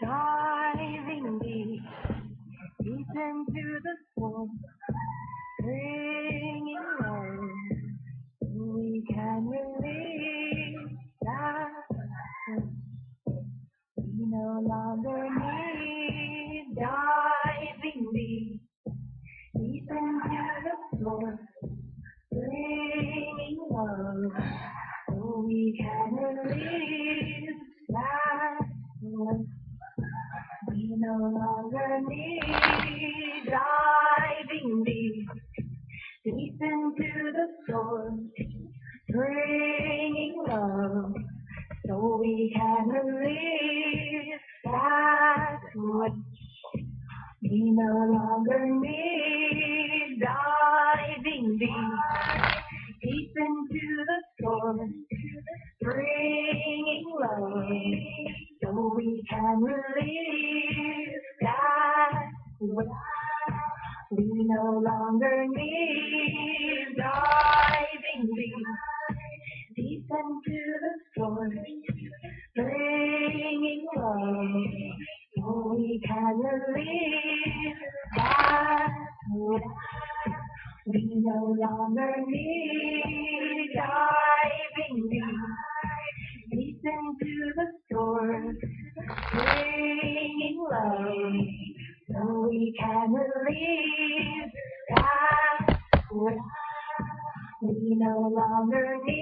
Diving deep, deep into the soul, bringing low, we can release that we no longer need. Diving deep, deep into the floor, bringing low, so we can release that we no longer need. Diving deep, deep into the storm, bringing love, so we can release that which we no longer need. Diving deep, deep into the storm, bringing love, so we can release that which we no longer need. Diving deep, deep into the storm, bringing love, so we can release that which we no longer need. Diving deep, deep into the storm, bringing love, so we can release that which we no longer need.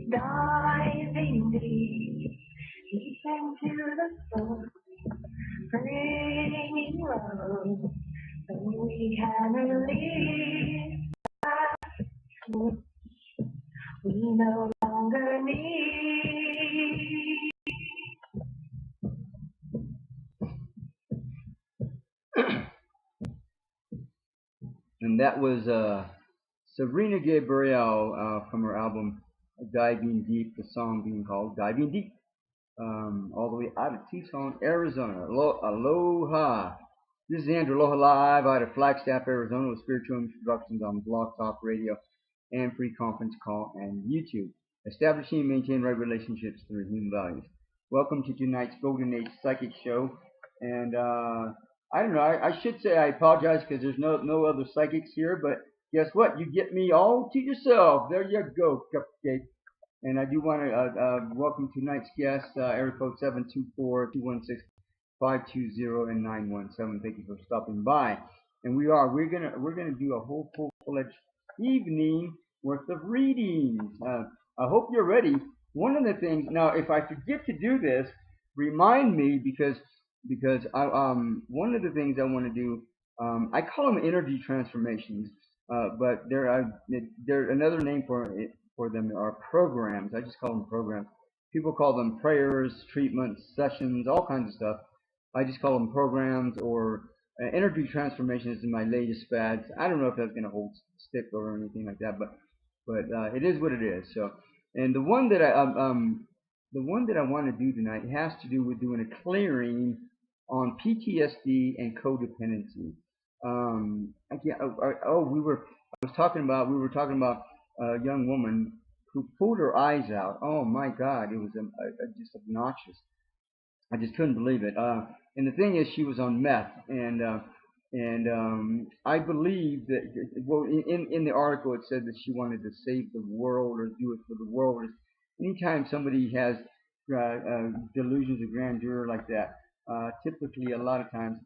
Diving deep, deep into the soul, bringing love, so we can release that which we no longer need. And that was Sabrina Gabriel from her album Diving Deep, the song being called Diving Deep, all the way out of Tucson, Arizona. Aloha. This is Andrew Aloha live out of Flagstaff, Arizona with Spiritual Image Productions on Blog Talk Radio and Free Conference Call and YouTube. Establishing and maintaining right relationships through human values. Welcome to tonight's Golden Age Psychic Show. And I don't know, I should say I apologize because there's no other psychics here, but guess what? You get me all to yourself. There you go, Cupcake. And I do want to welcome tonight's guest, area code 724-216-520 and 917. Thank you for stopping by. And we're gonna do a whole full-fledged evening worth of readings. I hope you're ready. One of the things now, if I forget to do this, remind me because I one of the things I want to do, I call them energy transformations, but they're another name for them are programs. I just call them programs. People call them prayers, treatments, sessions, all kinds of stuff. I just call them programs or energy transformations in my latest fads. I don't know if that's going to hold stick or anything like that, but it is what it is. So, and the one that I want to do tonight has to do with doing a clearing on PTSD and codependency. We were talking about a young woman who pulled her eyes out. Oh my God, it was just obnoxious. I just couldn't believe it. And the thing is, she was on meth, and I believe that, well, in the article it said that she wanted to save the world or do it for the world. Anytime somebody has delusions of grandeur like that, typically a lot of times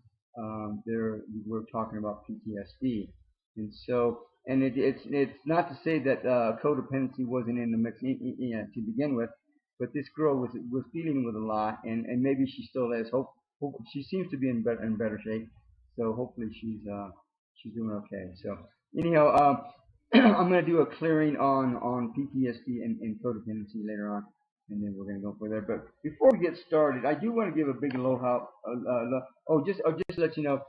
we're talking about PTSD, and so. And it's not to say that codependency wasn't in the mix to begin with, but this girl was dealing with a lot, and maybe she still is. Hope she seems to be in better shape, so hopefully she's doing okay. So anyhow, I'm going to do a clearing on PTSD and codependency later on, and then we're going to go for there. But before we get started, I do want to give a big aloha. Just to let you know.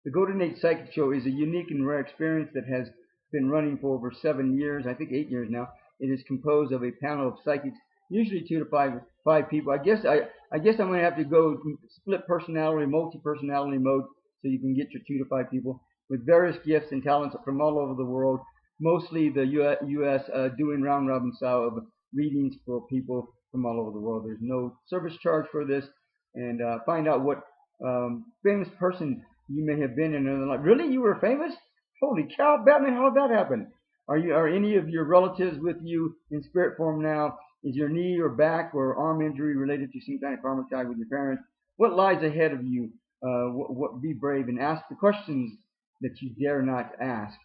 The Golden Age Psychic Show is a unique and rare experience that has been running for over 7 years, I think 8 years now. It is composed of a panel of psychics, usually 2 to 5 people. I guess I'm going to have to go split personality, multi-personality mode, so you can get your 2 to 5 people with various gifts and talents from all over the world. Mostly the U.S. Doing round robin style of readings for people from all over the world. There's no service charge for this, and find out what famous person you may have been in another life. Really? You were famous? Holy cow, Batman, how did that happen? Are any of your relatives with you in spirit form now? Is your knee or back or arm injury related to some kind of karmic tie with your parents? What lies ahead of you? Be brave and ask the questions that you dare not ask,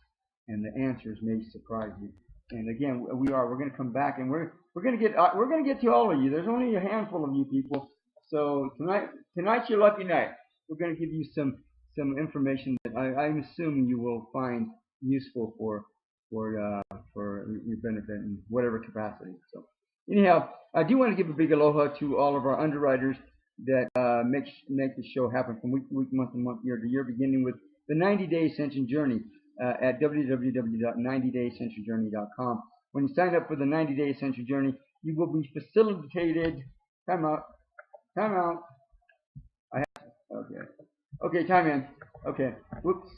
and the answers may surprise you. And again, we're going to come back, and we're going to get to all of you. There's only a handful of you people, so tonight's your lucky night. We're going to give you some information that I'm assuming you will find useful for your benefit in whatever capacity. So anyhow, I do want to give a big aloha to all of our underwriters that make the show happen from week to week, month to month, year to year, beginning with the 90-day Ascension Journey at www.90dayascensionjourney.com. When you sign up for the 90-day Ascension Journey, you will be facilitated. Time out. Okay, time in. Okay, whoops.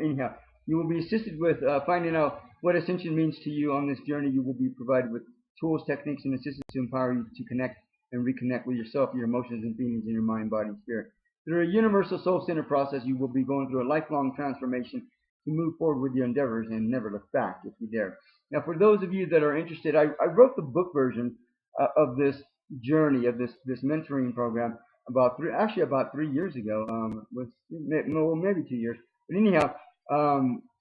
Anyhow, you will be assisted with finding out what Ascension means to you on this journey. You will be provided with tools, techniques, and assistance to empower you to connect and reconnect with yourself, your emotions, and feelings in your mind, body, and spirit. Through a universal soul-centered process, you will be going through a lifelong transformation to move forward with your endeavors and never look back if you dare. Now, for those of you that are interested, I wrote the book version of this journey, of this mentoring program about 3 years ago, maybe 2 years. But anyhow,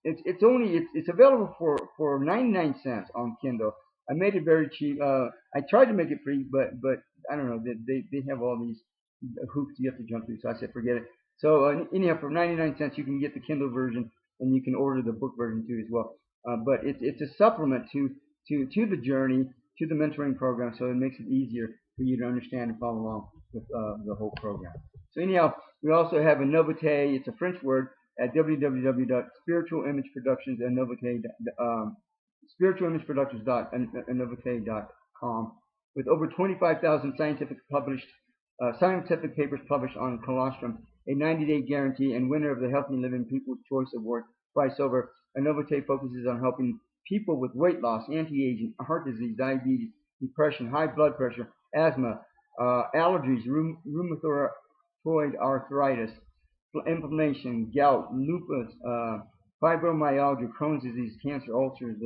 it's available for 99 cents on Kindle. I made it very cheap. I tried to make it free, but I don't know. They have all these hoops you have to jump through, so I said forget it. So anyhow, for 99 cents you can get the Kindle version, and you can order the book version too as well. But it's a supplement to the journey, to the mentoring program, so it makes it easier for you to understand and follow along with the whole program. So anyhow, we also have a novate. It's a French word at www.spiritualimageproductions.com. with over 25,000 scientific papers published on colostrum, a 90-day guarantee, and winner of the Healthy Living People's Choice Award prize silver. Novate focuses on helping people with weight loss, anti-aging, heart disease, diabetes, depression, high blood pressure, asthma, allergies, rheumatoid arthritis, inflammation, gout, lupus, fibromyalgia, Crohn's disease, cancer, ulcers,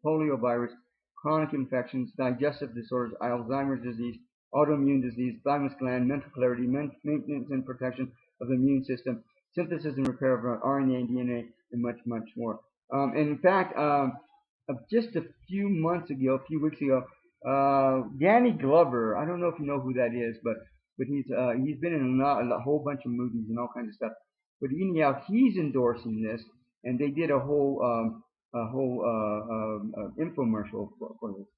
poliovirus, chronic infections, digestive disorders, Alzheimer's disease, autoimmune disease, thymus gland, mental clarity, maintenance and protection of the immune system, synthesis and repair of RNA and DNA, and much, much more. And in fact, just a few weeks ago, Danny Glover, I don't know if you know who that is, but he's been in a whole bunch of movies and all kinds of stuff. But anyhow, he's endorsing this, and they did a whole infomercial for this,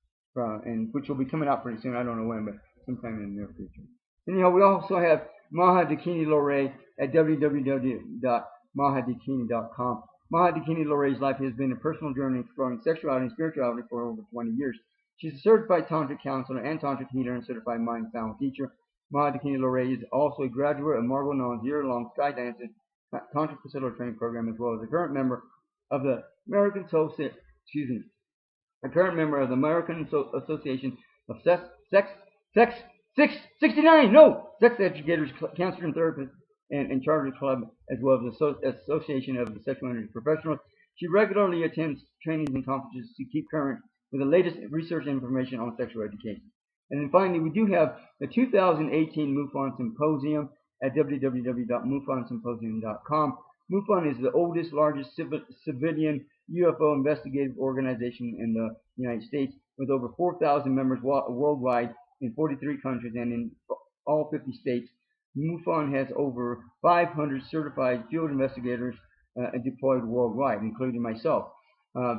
and which will be coming out pretty soon. I don't know when, but sometime in the near future. Anyhow, we also have Maha Dakini Lorae at www.mahadakini.com. Maha Dakini Lorae's life has been a personal journey exploring sexuality and spirituality for over 20 years. She's a certified tantric counselor and tantric healer and certified mind sound teacher. Maha Dakini Lorae is also a graduate of Margot Nolan's year-long Skydance Tantric Facilitator Training Program, as well as a current member of the American Association of Sex Educators, Counselors, and Therapists, and Charter Club, as well as the Association of the Sexual Energy Professionals. She regularly attends trainings and conferences to keep current with the latest research and information on sexual education. And then finally, we do have the 2018 MUFON Symposium at www.mufonsymposium.com. MUFON is the oldest, largest civilian UFO investigative organization in the United States, with over 4,000 members worldwide in 43 countries and in all 50 states. MUFON has over 500 certified field investigators deployed worldwide, including myself.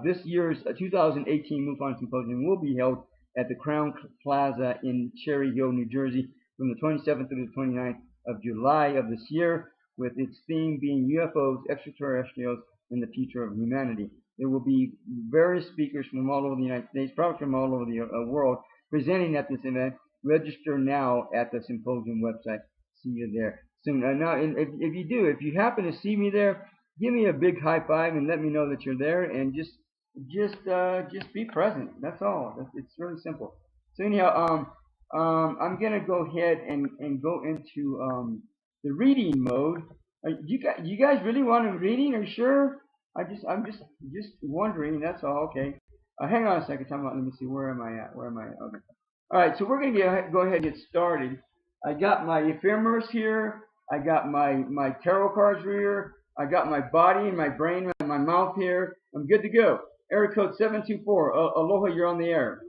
This year's 2018 MUFON Symposium will be held at the Crown Plaza in Cherry Hill, New Jersey, from the 27th through the 29th of July of this year, with its theme being UFOs, extraterrestrials, and the future of humanity. There will be various speakers from all over the United States, probably from all over the world, presenting at this event. Register now at the symposium website. See you there soon. Now, if you happen to see me there, give me a big high five and let me know that you're there, and just be present. That's all. It's really simple. So anyhow, I'm gonna go ahead and go into the reading mode. You guys really want a reading? Are you sure? I'm just wondering. That's all. Okay. Hang on a second. Let me see. Where am I at? Okay. All right. So we're gonna go ahead and get started. I got my ephemeris here. I got my tarot cards here. I got my body and my brain and my mouth here. I'm good to go. Area code 724. Aloha, you're on the air.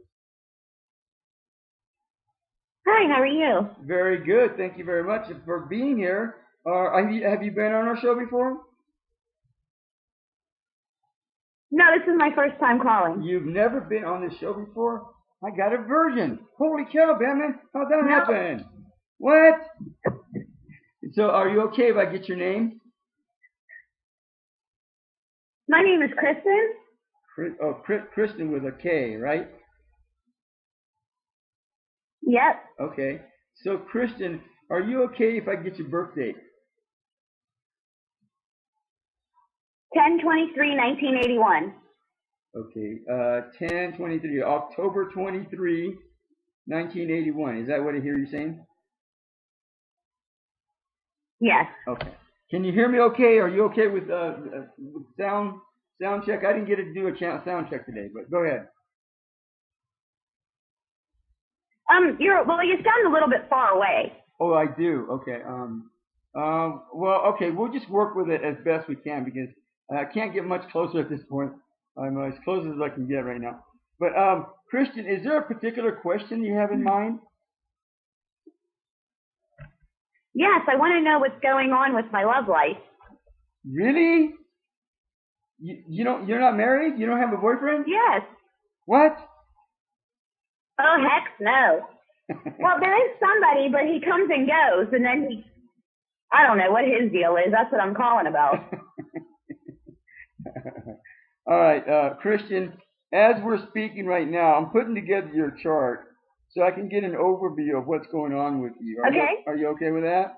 Hi, how are you? Very good. Thank you very much for being here. Have you been on our show before? No, this is my first time calling. You've never been on this show before? I got a virgin. Holy cow, man. How'd that happen? What? So are you okay if I get your name? My name is Kristen. Kristen with a K, right? Yep. Okay. So, Kristen, are you okay if I get your birth date? 10/23/1981. Okay. 10/23, October 23, 1981. Is that what I hear you saying? Yes. Okay. Can you hear me okay? Are you okay with sound check? I didn't get to do a sound check today, but go ahead. You sound a little bit far away. Oh, I do. Okay. Well, okay. We'll just work with it as best we can, because I can't get much closer at this point. I'm as close as I can get right now. But Christian, is there a particular question you have in mind? Yes, I want to know what's going on with my love life. Really? You're not married? You don't have a boyfriend? Yes. What? Oh, heck no. Well, there is somebody, but he comes and goes, and then I don't know what his deal is. That's what I'm calling about. All right, Christian, as we're speaking right now, I'm putting together your chart. so I can get an overview of what's going on with you. Are you okay with that?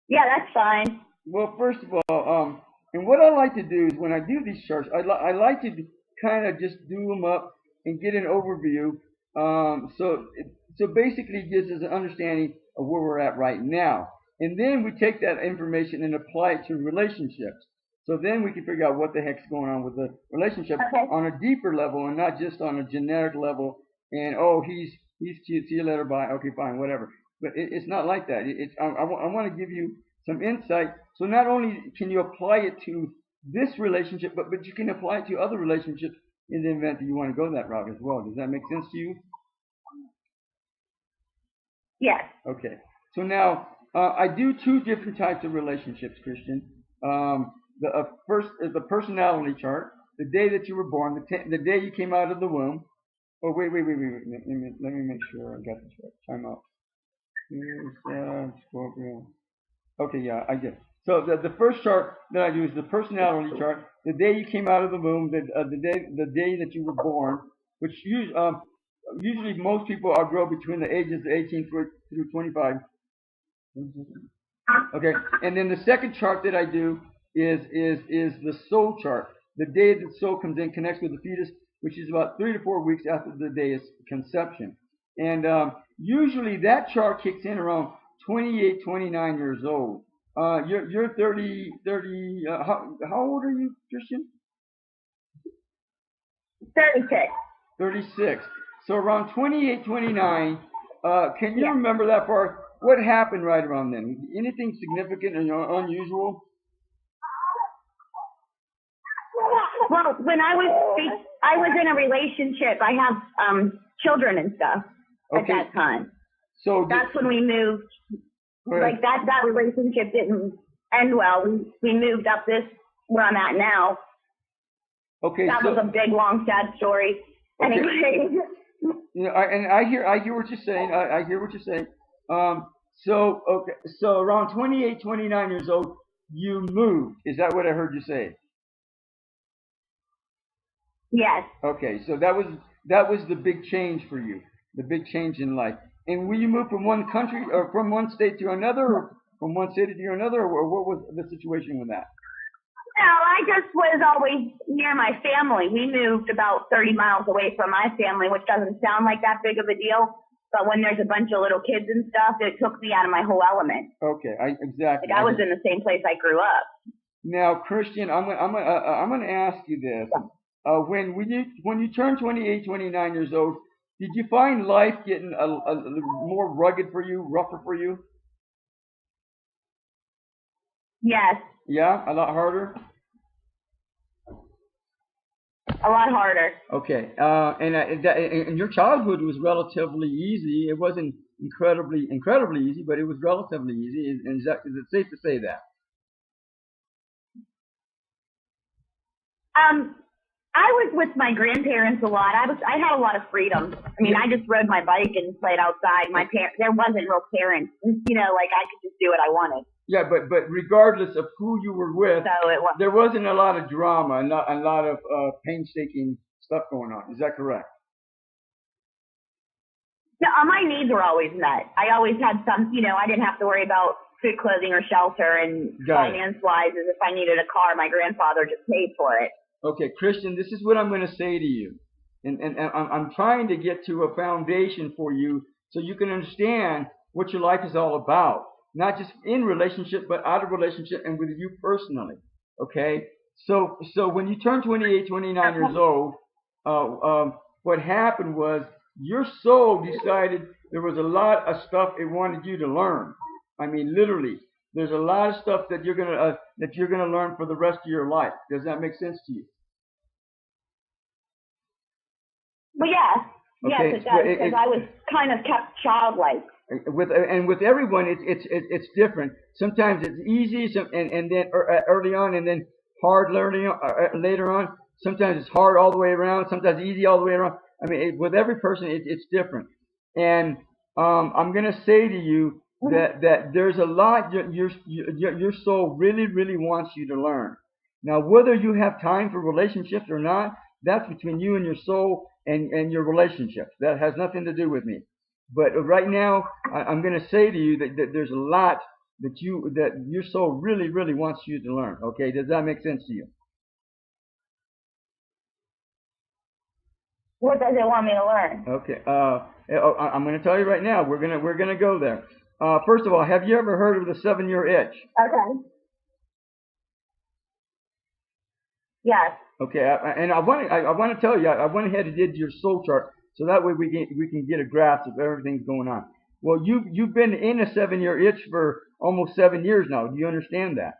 Yeah, that's fine. Well, first of all, and what I like to do is when I do these charts, I like to kind of just do them up and get an overview. So basically it gives us an understanding of where we're at right now. And then we take that information and apply it to relationships. So then we can figure out what the heck's going on with the relationship on a deeper level and not just on a generic level. And, oh, he's cute, see you later, bye, okay, fine, whatever. But it's not like that. I want to give you some insight. So not only can you apply it to this relationship, but you can apply it to other relationships in the event that you want to go that route as well. Does that make sense to you? Yes. Okay. So now I do two different types of relationships, Christian. First is the personality chart, the day that you were born, the day you came out of the womb. Oh, wait. Let me make sure I got this right. Time out. Here's Scorpio. Okay, yeah, I get it. So the first chart that I do is the personality chart. The day you came out of the womb, the day that you were born, which usually most people grow between the ages of 18 through 25. Okay, and then the second chart that I do is the soul chart. The day that the soul comes in, connects with the fetus, which is about 3 to 4 weeks after the day of conception. And usually that chart kicks in around 28, 29 years old. You're 30. How old are you, Christian? 36. 36. So around 28, 29. Can you remember that far? What happened right around then? Anything significant and unusual? Well, when I was in a relationship. I have children and stuff at that time. So that's when we moved. Like that relationship didn't end well. We moved up where I'm at now. Okay. That was a big, long, sad story. Okay. Anyway. And I hear what you're saying. I hear what you're saying. So around 28, 29 years old, you moved. Is that what I heard you say? Yes. Okay, so that was the big change for you, the big change in life. And will you move from one country or from one state to another, or from one city to another, or what was the situation with that? No, I just was always near my family. We moved about 30 miles away from my family, which doesn't sound like that big of a deal. But when there's a bunch of little kids and stuff, it took me out of my whole element. Okay, exactly. Like I was in the same place I grew up. Now, Christian, I'm gonna ask you this. When you turn 28, 29 years old, did you find life getting a more rugged for you, rougher for you? Yes. Yeah, a lot harder? A lot harder. Okay. And your childhood was relatively easy. It wasn't incredibly easy, but it was relatively easy. Is it safe to say that? I was with my grandparents a lot. I had a lot of freedom. I mean, I just rode my bike and played outside. There wasn't real parents. Like I could just do what I wanted. Yeah, but regardless of who you were with, there wasn't a lot of drama and a lot of painstaking stuff going on. Is that correct? No, my needs were always met. I always had some, I didn't have to worry about food, clothing, or shelter. And finance-wise, as if I needed a car, my grandfather just paid for it. Okay, Christian, this is what I'm going to say to you. And I'm trying to get to a foundation for you so you can understand what your life is all about. Not just in relationship, but out of relationship and with you personally. Okay? So when you turn 28, 29 years old, what happened was your soul decided there was a lot of stuff it wanted you to learn. I mean, literally. There's a lot of stuff that you're gonna learn for the rest of your life. Does that make sense to you? Well, yes. Okay. Yes, it does. Because I was kind of kept childlike. With everyone, it's different. Sometimes it's easy, and then early on, and then hard learning later on. Sometimes it's hard all the way around. Sometimes easy all the way around. I mean, with every person, it's different. And I'm gonna say to you that there's a lot your soul really wants you to learn. Now, whether you have time for relationships or not, That's between you and your soul and your relationships. That has nothing to do with me. But right now, I'm going to say to you that there's a lot that your soul really, really wants you to learn. Okay, does that make sense to you? What does it want me to learn? Okay, I'm going to tell you right now. We're gonna go there. First of all, have you ever heard of the 7-year itch? Okay. Yes. Okay, and I want to tell you, I went ahead and did your soul chart, so that way we can get a grasp of everything's going on. Well, you've been in a 7-year itch for almost 7 years now. Do you understand that?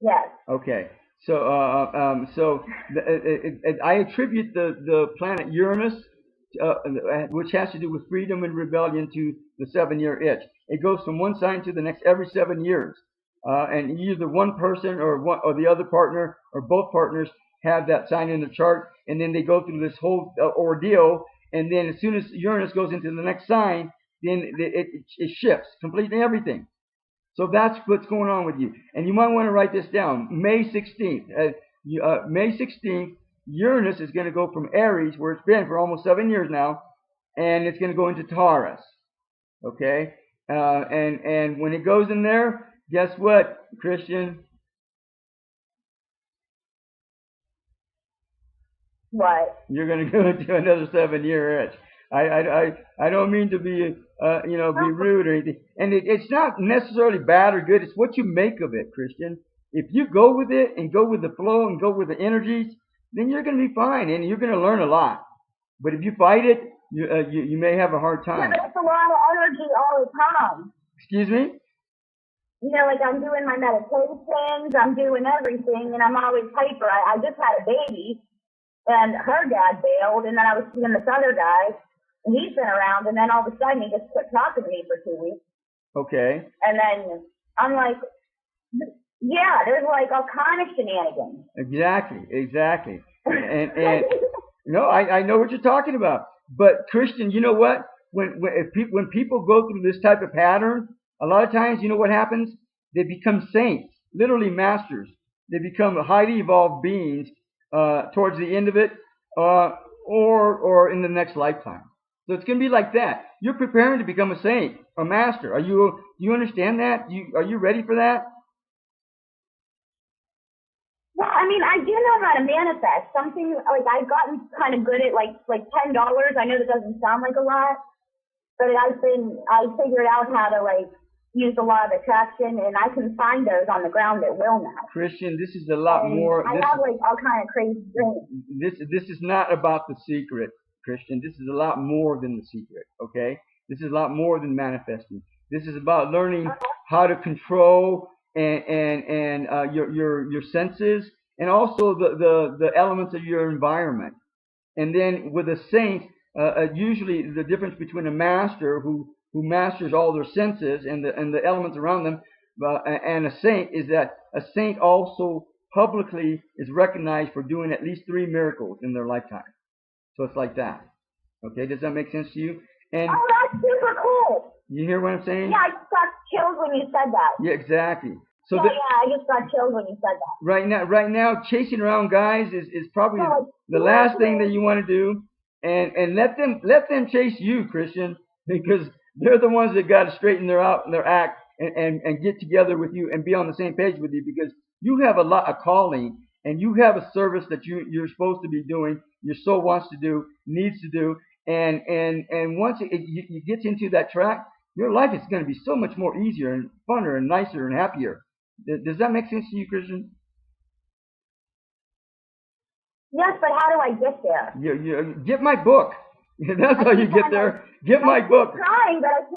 Yes. Okay. So I attribute the planet Uranus, which has to do with freedom and rebellion, to the 7-year itch. It goes from one sign to the next every 7 years. And either one person or the other partner or both partners have that sign in the chart, and then they go through this whole ordeal. And then as soon as Uranus goes into the next sign, then it shifts completely everything. So that's what's going on with you. And you might want to write this down. May 16th. May 16th, Uranus is going to go from Aries, where it's been for almost 7 years now, and it's going to go into Taurus. Okay? And when it goes in there, guess what, Christian? What? You're going to go into another 7-year itch. I don't mean to be be rude or anything. And it's not necessarily bad or good. It's what you make of it, Christian. If you go with it and go with the flow and go with the energies, then you're going to be fine and you're going to learn a lot. But if you fight it, you may have a hard time. Yeah, but it's a lot of energy all the time. Excuse me? Like I'm doing my meditations, I'm doing everything, and I'm always hyper. I just had a baby, and her dad bailed, and then I was seeing this other guy, and he's been around, and then all of a sudden he just quit talking to me for 2 weeks. Okay. And then I'm like, yeah, there's like all kind of shenanigans. Exactly. and no, I know what you're talking about. But Christian, you know what? When people go through this type of pattern, a lot of times, you know what happens? They become saints, literally masters. They become highly evolved beings towards the end of it, or in the next lifetime. So it's going to be like that. You're preparing to become a saint, a master. Do you understand that? Are you ready for that? Well, I mean, I do know how to manifest. Something like I've gotten kind of good at like $10. I know that doesn't sound like a lot, but I figured out how to use the law of attraction, and I can find those on the ground at will now. Christian, this is a lot more. I have all kind of crazy dreams. This is not about the secret, Christian. This is a lot more than the secret. Okay, this is a lot more than manifesting. This is about learning how to control and your senses, and also the elements of your environment. And then with a saint, usually the difference between a master who masters all their senses and the elements around them, and a saint is that a saint also publicly is recognized for doing at least 3 miracles in their lifetime. So it's like that. Okay, does that make sense to you? And that's super cool. You hear what I'm saying? Yeah, I just got chills when you said that. Yeah, exactly. So I just got chills when you said that. Right now, chasing around guys is probably the last thing that you want to do, and let them chase you, Christian, because they're the ones that got to straighten their act and get together with you and be on the same page with you, because you have a calling and you have a service that you're supposed to be doing. Your soul wants to do, needs to do, and once you get into that track, your life is going to be so much more easier and funner and nicer and happier. Does that make sense to you, Christian? Yes, but how do I get there? You get my book. That's how you get there. Get my book. I'm trying, but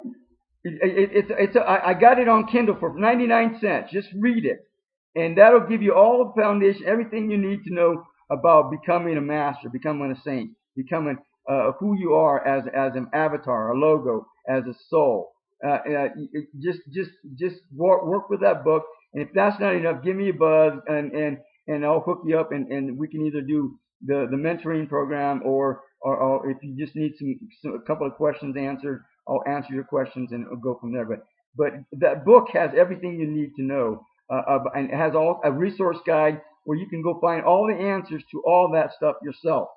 I got it on Kindle for 99 cents. Just read it, and that'll give you all the foundation, everything you need to know about becoming a master, becoming a saint, becoming who you are as an avatar, a logo, as a soul. Just work with that book, and if that's not enough, give me a buzz, and I'll hook you up, and we can either do the mentoring program, or if you just need a couple of questions answered, I'll answer your questions and we'll go from there. But that book has everything you need to know, and it has a resource guide where you can go find all the answers to all that stuff yourself.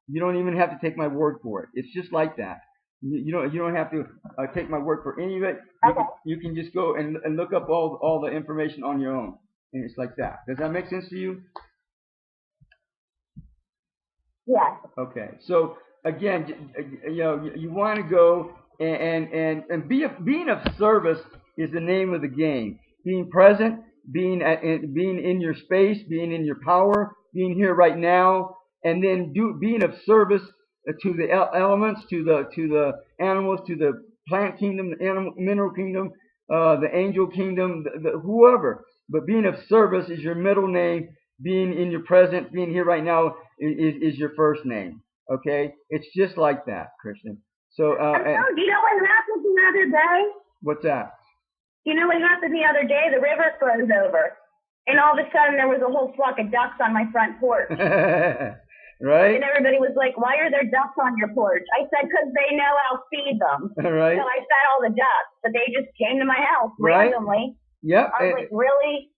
You don't even have to take my word for it. It's just like that. You don't have to take my word for any of it. You can just go and look up all the information on your own, and it's like that. Does that make sense to you? Yeah. Okay. So again, you want to go and being of service is the name of the game. Being present, being in your space, being in your power, being here right now, and then being of service to the elements, to the animals, to the plant kingdom, the mineral kingdom, the angel kingdom, the whoever. But being of service is your middle name. Being in your present, being here right now is your first name. Okay, it's just like that, Christian. So, do you know what happened the other day? What's that? You know what happened the other day? The river froze over, and all of a sudden there was a whole flock of ducks on my front porch. Right? And everybody was like, "Why are there ducks on your porch?" I said, "Because they know I'll feed them." Right. So I fed all the ducks, but they just came to my house randomly. Yep. I was like, "Really?"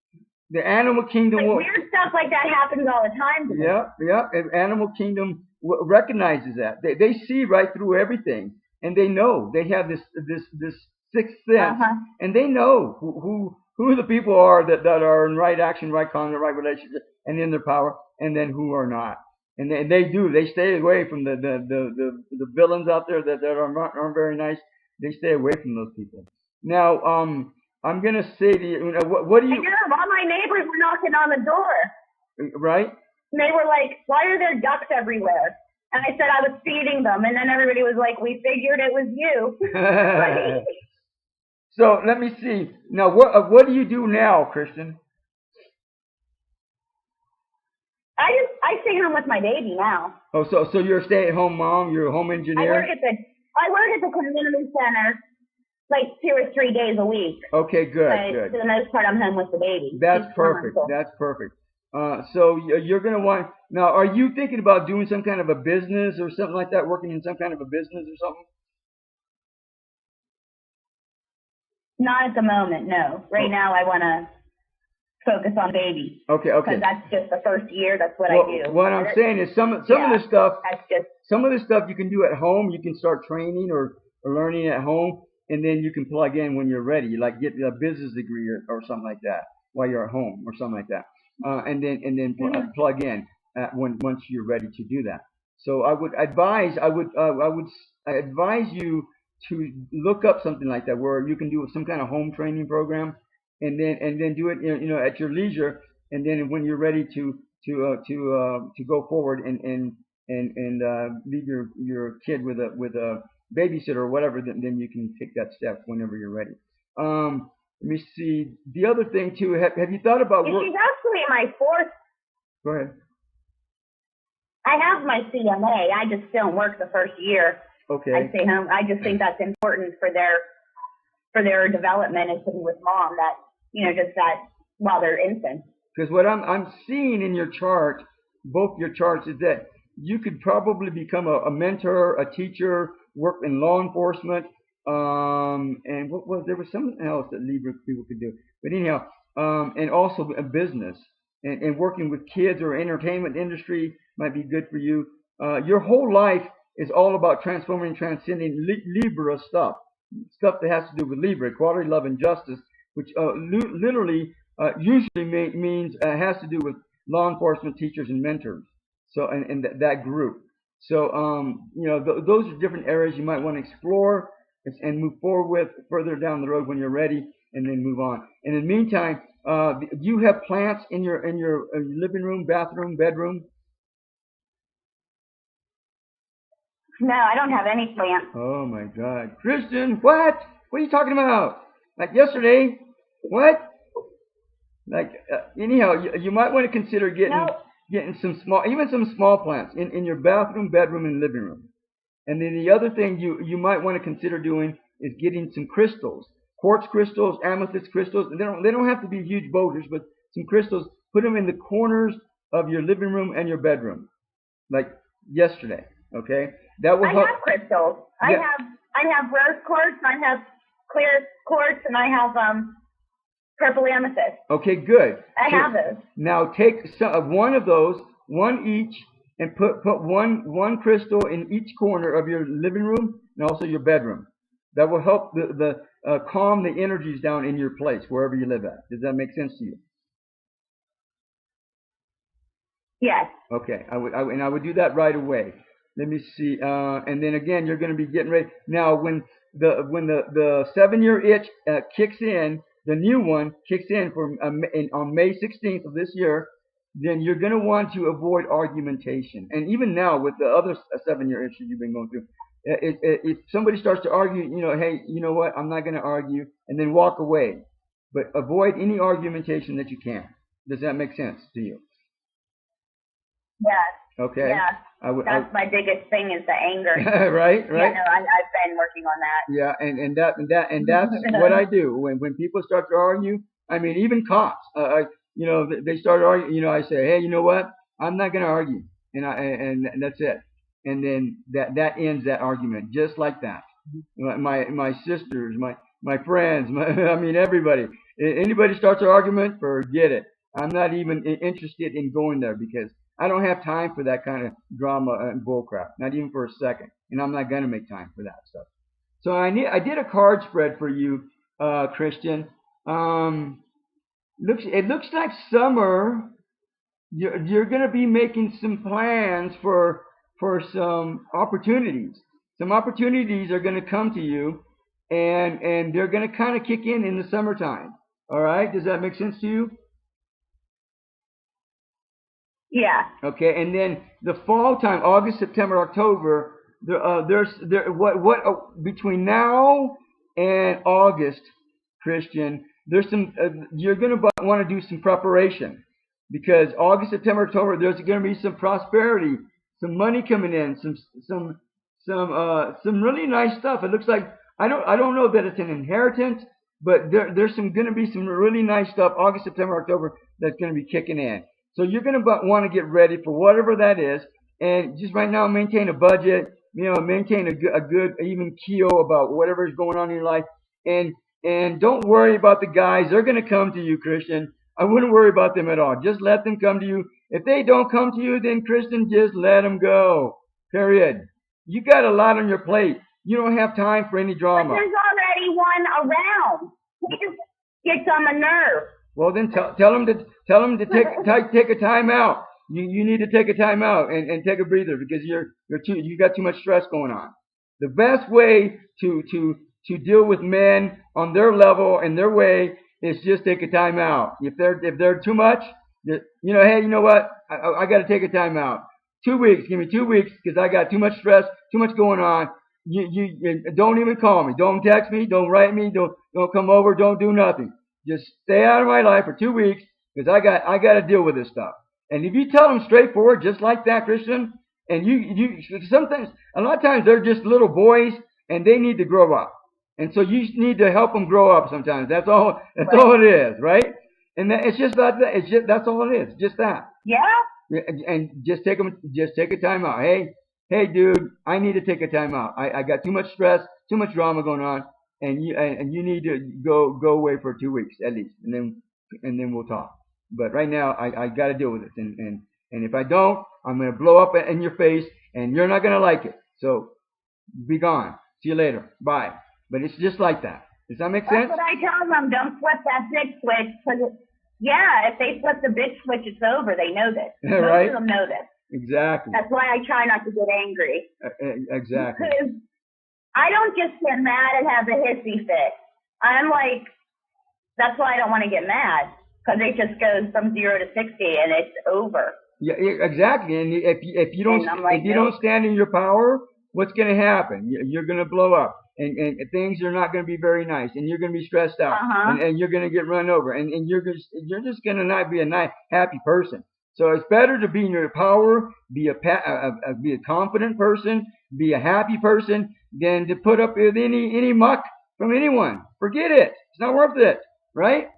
The animal kingdom weird stuff like that happens all the time to me. Yeah. And animal kingdom recognizes that. They see right through everything, and they know. They have this sixth sense, and they know who the people are that are in right action, right conduct, right relationship, and in their power, and then who are not. And they stay away from the villains out there that aren't very nice. They stay away from those people. Now, I'm going to say to you, what do you... all my neighbors were knocking on the door. Right? And they were like, "Why are there ducks everywhere?" And I said I was feeding them. And then everybody was like, "We figured it was you." So let me see. Now, what do you do now, Christian? I stay home with my baby now. Oh, so you're a stay-at-home mom? You're a home engineer? I work at the community center like 2 or 3 days a week. Okay, good. For the most part, I'm home with the baby. That's perfect. That's perfect. So you're going to want... Now, are you thinking about doing some kind of a business or something like that, working in some kind of a business or something? Not at the moment, no. Right now, I want to focus on baby. Okay. Because that's just the first year. That's what I do. What I'm saying is some of this stuff... Some of this stuff you can do at home. You can start training or learning at home. And then you can plug in when you're ready, like get a business degree or something like that while you're at home or something like that. And then plug in once you're ready to do that. So I would advise you to look up something like that where you can do some kind of home training program, and then do it at your leisure, and then when you're ready to go forward and leave your kid with a babysitter or whatever, then you can take that step whenever you're ready. Let me see. The other thing too, have you thought about work? She's actually my fourth. Go ahead. I have my CMA. I just don't work the first year. Okay. I stay home. I just think that's important for their development is to be with mom. That just that while they're infants. Because what I'm seeing in your chart, both your charts, is that you could probably become a mentor, a teacher, work in law enforcement, and there was something else that Libra people could do. But anyhow, and also a business and working with kids or entertainment industry might be good for you. Your whole life is all about transforming and transcending Libra stuff that has to do with Libra, equality, love, and justice, which literally usually means has to do with law enforcement, teachers, and mentors. So and that group. So those are different areas you might want to explore and move forward with further down the road when you're ready, and then move on. And in the meantime, do you have plants in your living room, bathroom, bedroom? No, I don't have any plants. Oh my God, Christian, what? What are you talking about? Like yesterday? What? Like anyhow, you might want to consider getting some small plants in your bathroom, bedroom, and living room. And then the other thing you might want to consider doing is getting some crystals, quartz crystals, amethyst crystals. And they don't have to be huge boulders, but some crystals. Put them in the corners of your living room and your bedroom, like yesterday. Okay, that will help. I have crystals. Yeah. I have rose quartz. I have clear quartz, and I have Purple amethyst. Okay, good. I have those. Now take one of those, one each, and put one crystal in each corner of your living room and also your bedroom. That will help calm the energies down in your place wherever you live at. Does that make sense to you? Yes. Okay, I would do that right away. Let me see. And then again, you're going to be getting ready. Now, when the 7-year itch kicks in, the new one kicks in on May 16th of this year, then you're going to want to avoid argumentation. And even now, with the other 7-year issues you've been going through, if somebody starts to argue, hey, you know what? I'm not going to argue, and then walk away. But avoid any argumentation that you can. Does that make sense to you? Yes. Okay. Yeah. That's my biggest thing is the anger. right. Yeah, no, I've been working on that. Yeah, and that's what I do when people start to argue. I mean, even cops. They start arguing. I say, hey, you know what? I'm not going to argue, and that's it. And then that ends that argument just like that. My sisters, my friends, everybody. Anybody starts an argument, forget it. I'm not even interested in going there because I don't have time for that kind of drama and bullcrap, not even for a second. And I'm not going to make time for that stuff. So I did a card spread for you, Christian. It looks like summer. You're going to be making some plans for some opportunities. Some opportunities are going to come to you, and they're going to kind of kick in the summertime. All right? Does that make sense to you? Yeah. Okay, and then the fall time, August, September, October. Between now and August, Christian, there's some. You're going to want to do some preparation because August, September, October, there's going to be some prosperity, some money coming in, some really nice stuff. It looks like I don't know that it's an inheritance, but there's going to be some really nice stuff. August, September, October that's going to be kicking in. So you're going to want to get ready for whatever that is, and just right now maintain a budget, maintain a good even keel about whatever is going on in your life, and don't worry about the guys. They're going to come to you, Christian. I wouldn't worry about them at all. Just let them come to you. If they don't come to you, then Christian, just let them go. Period. You got a lot on your plate. You don't have time for any drama. But there's already one around. He just gets on my nerve. Well, then tell them to take a time out. You need to take a time out and take a breather because you got too much stress going on. The best way to deal with men on their level and their way is just take a time out. If they're too much, hey, you know what? I got to take a time out. 2 weeks. Give me 2 weeks because I got too much stress, too much going on. You don't even call me. Don't text me. Don't write me. Don't come over. Don't do nothing. Just stay out of my life for 2 weeks because I got to deal with this stuff. And if you tell them straightforward, just like that, Christian, and you sometimes, a lot of times they're just little boys and they need to grow up. And so you need to help them grow up sometimes. That's all it is, right? And it's just that. That's all it is. Just that. Yeah. And just take a time out. Hey, dude, I need to take a time out. I got too much stress, too much drama going on. And you need to go away for 2 weeks at least, and then we'll talk. But right now, I got to deal with it, and if I don't, I'm gonna blow up in your face, and you're not gonna like it. So be gone. See you later. Bye. But it's just like that. Does that make sense? That's what I tell them. Don't flip that bitch switch, because if they flip the bitch switch, it's over. They know this. Right? Most of them know this. Exactly. That's why I try not to get angry. Exactly. Because I don't just get mad and have a hissy fit. I'm like, that's why I don't want to get mad, because it just goes from 0 to 60 and it's over. Yeah, exactly. And if you don't stand in your power, what's going to happen? You're going to blow up, and things are not going to be very nice, and you're going to be stressed out, and you're going to get run over, and you're just going to not be a happy person. So it's better to be in your power, be a confident person, be a happy person, than to put up with any muck from anyone. Forget it. It's not worth it, right?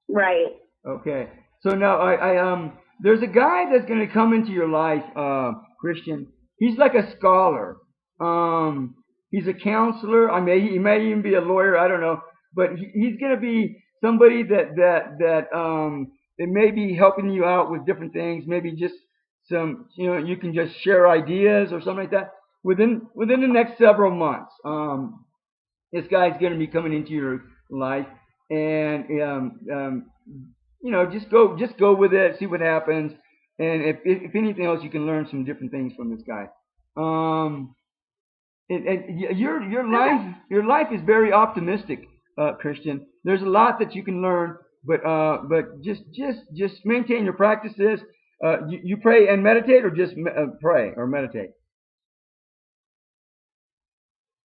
Right. Okay. So now there's a guy that's going to come into your life, Christian. He's like a scholar. He's a counselor. He may even be a lawyer. I don't know. but he's going to be somebody that may be helping you out with different things. Maybe just some, you can just share ideas or something like that within the next several months. This guy's going to be coming into your life, and just go with it, see what happens, and if anything else, you can learn some different things from this guy. Your life is very optimistic, Christian. There's a lot that you can learn, but just maintain your practices. You pray and meditate, or just pray or meditate?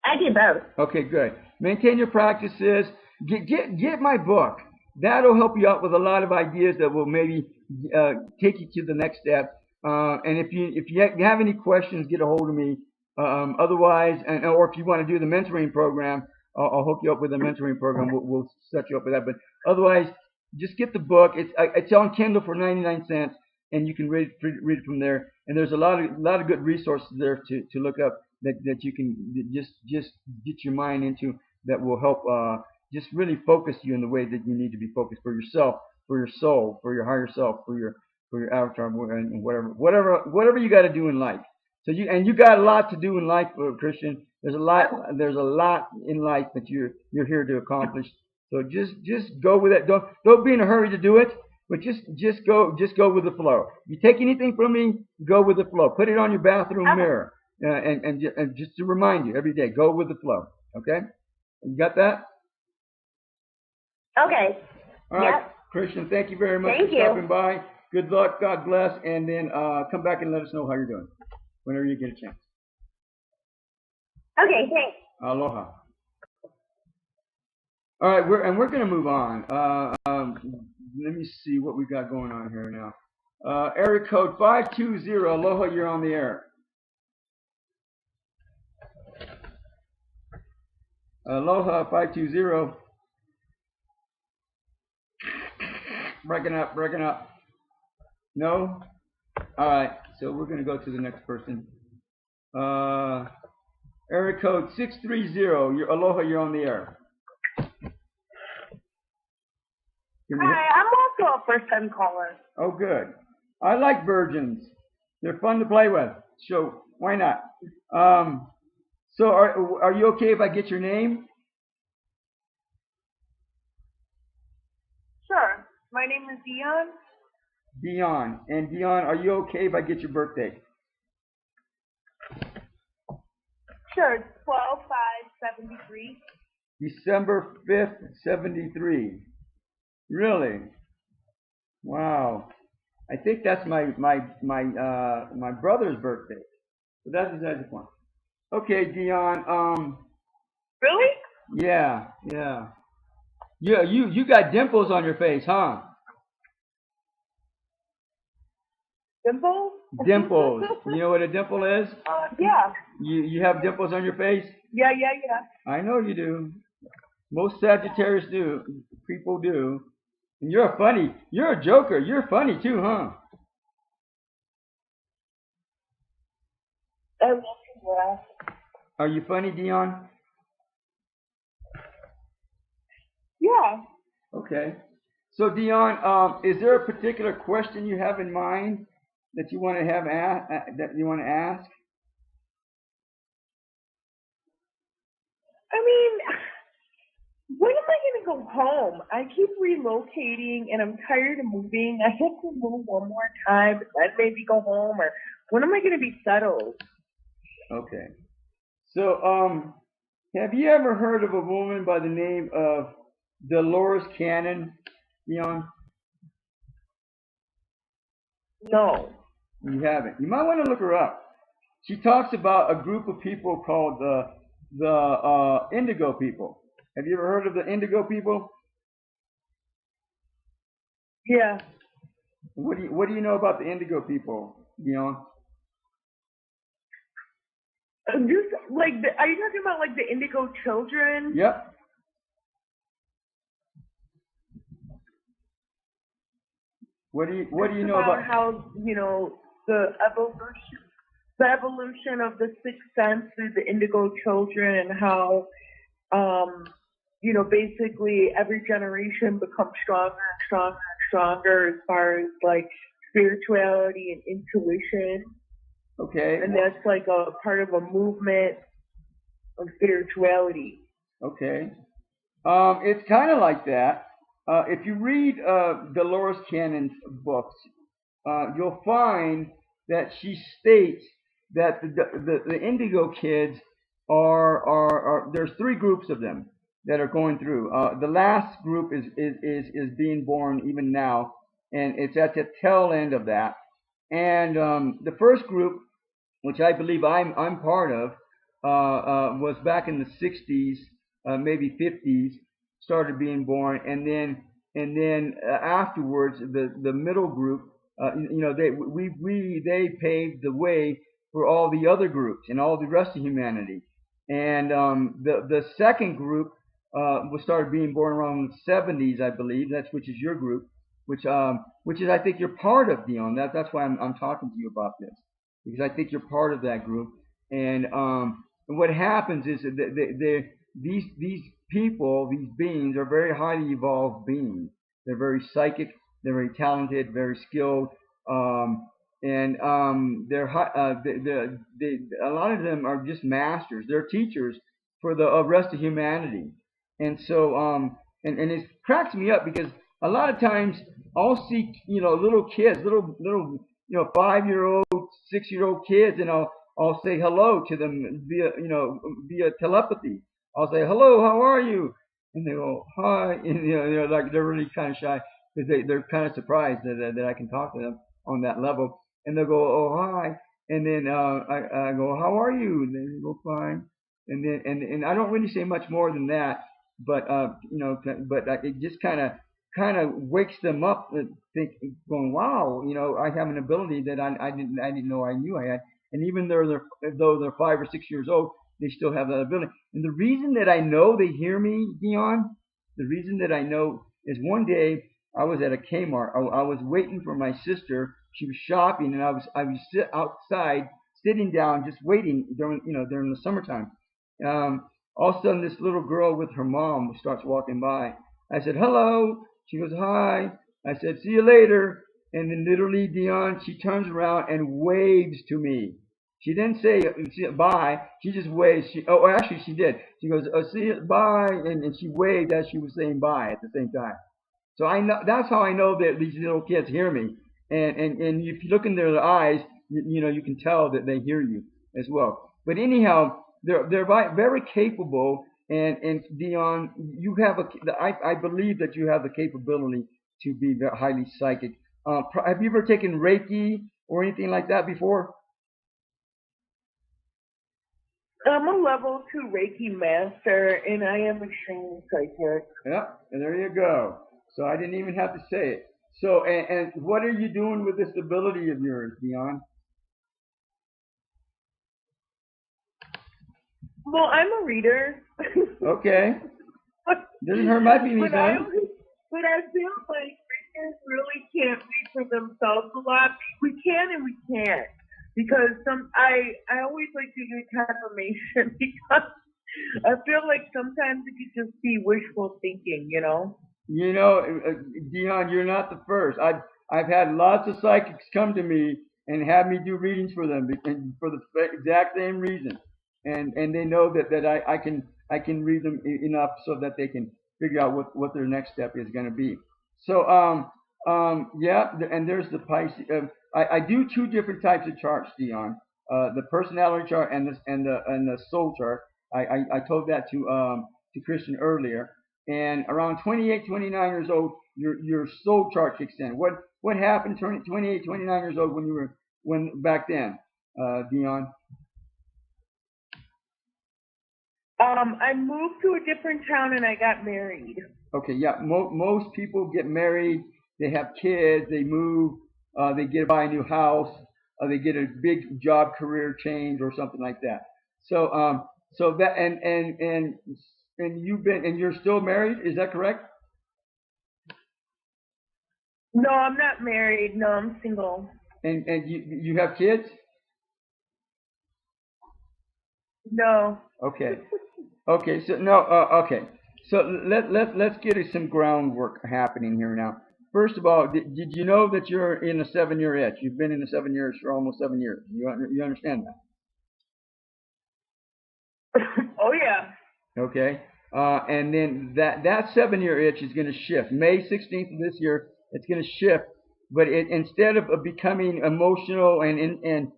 I do both. Okay, good. Maintain your practices. Get my book. That'll help you out with a lot of ideas that will maybe take you to the next step. And if you have any questions, get a hold of me. Otherwise, or if you want to do the mentoring program, I'll hook you up with the mentoring program. We'll set you up with that. But otherwise, just get the book. It's on Kindle for 99 cents, and you can read it from there. And there's a lot of good resources there to look up that you can just get your mind into, that will help just really focus you in the way that you need to be focused for yourself, for your soul, for your higher self, for your avatar, and whatever you got to do in life. So you got a lot to do in life, Christian. There's a lot in life that you're here to accomplish. So just go with it. Don't be in a hurry to do it, but just go with the flow. You take anything from me, go with the flow. Put it on your bathroom mirror, and just to remind you every day, go with the flow. Okay, you got that? Okay. All right, yep. Christian, thank you very much for stopping by. Good luck, God bless, and then come back and let us know how you're doing whenever you get a chance. Okay, thanks. Aloha. All right, we're going to move on. Let me see what we got going on here now. Area code 520. Aloha, you're on the air. Aloha, 520. Breaking up. No? All right, so we're going to go to the next person. Area code 630. Aloha, you're on the air. Hi, I'm also a first-time caller. Oh, good. I like virgins. They're fun to play with, so why not? So are you okay if I get your name? Sure. My name is Dion. Dion. And Dion, are you okay if I get your birthday? Sure. 12/5/73. December 5th, 73. Really? Wow. I think that's my brother's birthday. So that's besides the point. Okay, Dion. Really? Yeah. You got dimples on your face, huh? Dimples? Dimples. You know what a dimple is? Yeah. You have dimples on your face? Yeah. I know you do. Most Sagittarius people do. And you're a joker. You're funny too, huh? I love to laugh. Are you funny, Dion? Yeah. Okay. So Dion, is there a particular question you have in mind that you want to ask? I mean, when am I going to go home? I keep relocating, and I'm tired of moving. I have to move one more time, but then maybe go home. Or when am I going to be settled? Okay. So, have you ever heard of a woman by the name of Dolores Cannon, Dion? No. You haven't. You might want to look her up. She talks about a group of people called the Indigo people. Have you ever heard of the Indigo people? Yeah. What do you know about the Indigo people, Dion? Just like, are you talking about like the Indigo children? Yep. What do you know about how, the evolution of the sixth sense through the Indigo children, and how basically every generation becomes stronger and stronger and stronger as far as like spirituality and intuition. Okay. And that's like a part of a movement of spirituality. Okay. It's kind of like that. If you read Dolores Cannon's books, you'll find that she states that the indigo kids are there's three groups of them that are going through. The last group is being born even now, and it's at the tail end of that. And the first group, which I believe I'm part of, was back in the 60s, maybe 50s, started being born, and then afterwards the middle group, they paved the way for all the other groups and all the rest of humanity. And the second group was started being born around the 70s, I believe. Which is your group, which is I think you're part of, Dion. That's why I'm talking to you about this, because I think you're part of that group. And what happens is that these people, these beings, are very highly evolved beings. They're very psychic. They're very talented, very skilled, and they're a lot of them are just masters. They're teachers for the rest of humanity. And so and it cracks me up because a lot of times I'll see little kids, little 5-year-old, 6-year-old kids, and I'll say hello to them via telepathy. I'll say, hello, how are you? And they go, hi. And they're really kind of shy because they're kind of surprised that I can talk to them on that level. And they'll go, oh, hi. And then I go, how are you? And they go, fine. And then and I don't really say much more than that, but it just kind of wakes them up and going, wow, I have an ability that I didn't know I knew I had. And even though they're 5 or 6 years old, they still have that ability. And the reason that I know they hear me, Dion, the reason that I know is one day I was at a Kmart. I was waiting for my sister. She was shopping, and I was outside, sitting down, just waiting during the summertime. All of a sudden, this little girl with her mom starts walking by. I said, hello. She goes, hi. I said, see you later. And then literally, Dion, she turns around and waves to me. She didn't say bye. She just waved. Actually, she did. She goes, see you, bye. And she waved as she was saying bye at the same time. So I know that's how I know that these little kids hear me. And if you look in their eyes, you can tell that they hear you as well. But anyhow, they're very capable. And Dion, you have I believe that you have the capability to be very highly psychic. Have you ever taken Reiki or anything like that before? I'm a level 2 Reiki master, and I am extremely psychic. Yeah, and there you go. So I didn't even have to say it. So, and what are you doing with this ability of yours, Dion? Well, I'm a reader. Okay. Doesn't hurt my feelings, but I feel like readers really can't read for themselves a lot. We can and we can't. Because I always like to get confirmation because I feel like sometimes it could just be wishful thinking, Dion, you're not the first. I've had lots of psychics come to me and have me do readings for them for the exact same reason, and they know that I can read them enough so that they can figure out what their next step is going to be. So yeah, and there's the Pisces. I do 2 different types of charts, Dion. The personality chart and the soul chart. I told that to Christian earlier. And around 28, 29 years old, your soul chart kicks in. What happened 28, 29 years old when back then, Dion? I moved to a different town and I got married. Okay, yeah. Most people get married. They have kids. They move. They buy a new house. They get a big job career change or something like that. So so that and you're still married, is that correct? No, I'm not married. No, I'm single. And you have kids? No. Okay. Okay. So no. Okay. So let's get some groundwork happening here now. First of all, did you know that you're in a 7-year itch? You've been in the 7 years for almost 7 years. You understand that? Oh yeah. Okay. And then that 7-year itch is going to shift. May 16th of this year, it's going to shift. But instead of becoming emotional and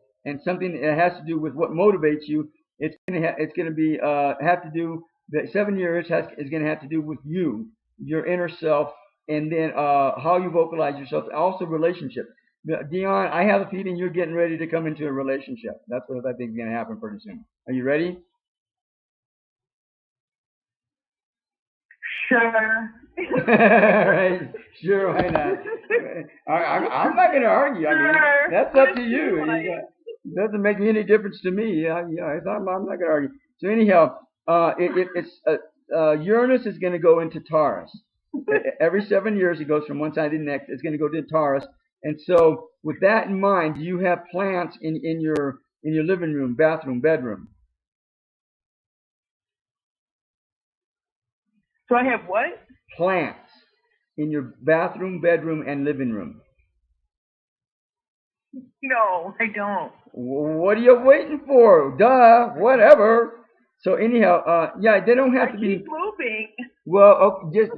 something that has to do with what motivates you, it's going to be have to do. The 7-year itch is going to have to do with you, your inner self, and then how you vocalize yourself. Also, relationship. Dion, I have a feeling you're getting ready to come into a relationship. That's what I think is going to happen pretty soon. Are you ready? Sure. Right. Sure, why not? I'm not going to argue. I mean, that's up to you. It doesn't make any difference to me. I'm not going to argue. So anyhow, Uranus is going to go into Taurus. Every 7 years, it goes from one side to the next. It's going to go to Taurus. And so, with that in mind, do you have plants in your living room, bathroom, bedroom? So I have what? Plants in your bathroom, bedroom, and living room. No, I don't. What are you waiting for? Duh, whatever. So anyhow, yeah, they don't have to be. I keep moving. Well, this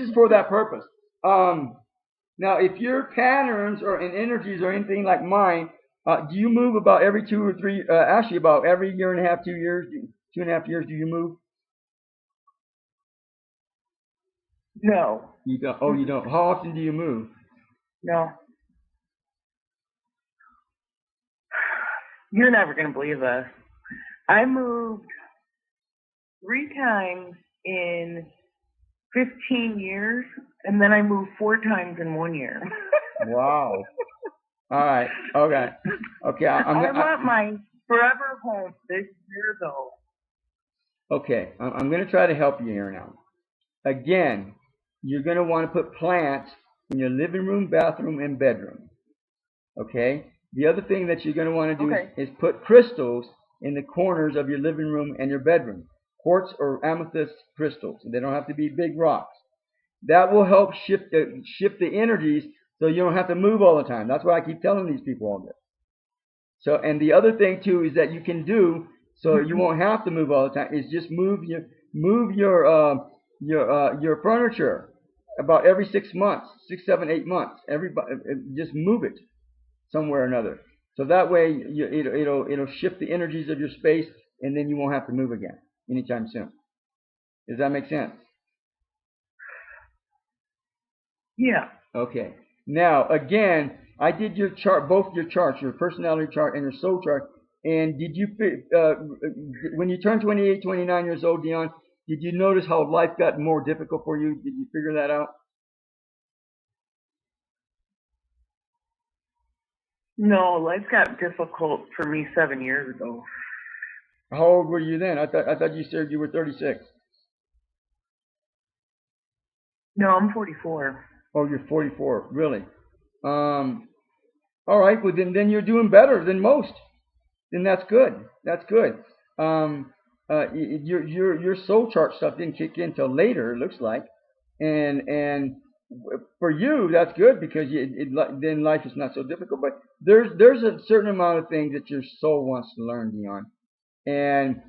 is for that purpose. Now, if your patterns or in energies or anything like mine, do you move about every 2 or 3? Actually, about every year and a half, 2 years, 2.5 years. Do you move? No. You don't. Oh, you don't. How often do you move? No. You're never going to believe this. I moved 3 times in 15 years, and then I moved 4 times in 1 year. Wow. All right. Okay. Okay. I want my forever home this year, though. Okay. I'm going to try to help you here now. Again, you're going to want to put plants in your living room, bathroom, and bedroom. Okay? The other thing that you're going to want to do is put crystals in the corners of your living room and your bedroom. Quartz or amethyst crystals. They don't have to be big rocks. That will help shift the energies so you don't have to move all the time. That's why I keep telling these people all this. So, and the other thing too is that you can do so you won't have to move all the time is just move your furniture about every 6 months, 6, 7, 8 months. Just move it somewhere or another. So that way it'll shift the energies of your space, and then you won't have to move again anytime soon. Does that make sense? Yeah. Okay. Now again, I did your chart, both your charts, your personality chart and your soul chart. And did you when you turned 28, 29 years old, Dion? Did you notice how life got more difficult for you? Did you figure that out? No, life got difficult for me 7 years ago. How old were you then? I thought you said you were 36. No, I'm 44. Oh, you're 44. Really? All right. Well, then you're doing better than most. Then that's good. That's good. Your soul chart stuff didn't kick in till later. It looks like, and for you that's good because then life is not so difficult. But there's a certain amount of things that your soul wants to learn, Dion. And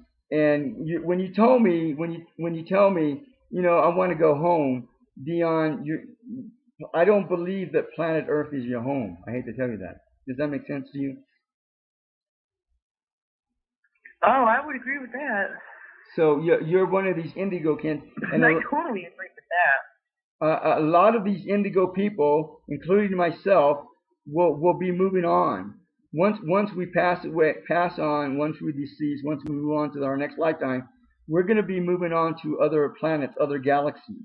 when you tell me, I want to go home, Dion, I don't believe that planet Earth is your home. I hate to tell you that. Does that make sense to you? Oh, I would agree with that. So you're one of these indigo kids. And I totally agree with that. A lot of these indigo people, including myself, will be moving on. Once we pass on, once we decease, once we move on to our next lifetime, we're going to be moving on to other planets, other galaxies.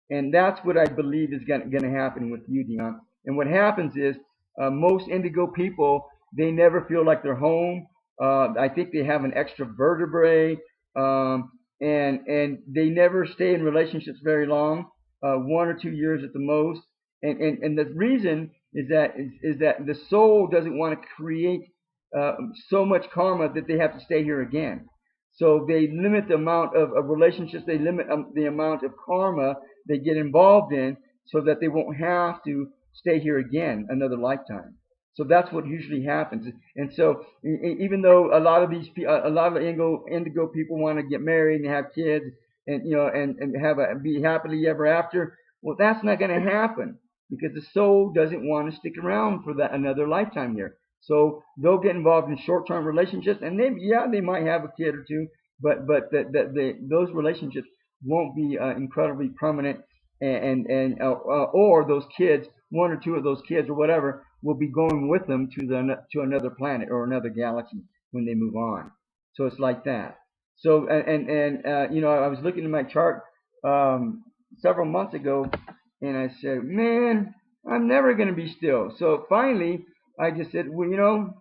And that's what I believe is going to happen with you, Dion. And what happens is most indigo people, they never feel like they're home. I think they have an extra vertebrae, and they never stay in relationships very long, 1 or 2 years at the most. And the reason is that the soul doesn't want to create so much karma that they have to stay here again. So they limit the amount of relationships. They limit the amount of karma they get involved in, so that they won't have to stay here again another lifetime. So that's what usually happens. And so even though a lot of indigo people want to get married and have kids and be happily ever after, well, that's not going to happen, because the soul doesn't want to stick around for that another lifetime here. So they'll get involved in short-term relationships, and they might have a kid or two, but those relationships won't be incredibly permanent, or those kids, one or two of those kids or whatever, will be going with them to another planet or another galaxy when they move on. So it's like that. So I was looking at my chart several months ago, and I said, man, I'm never going to be still. So finally, I just said, well,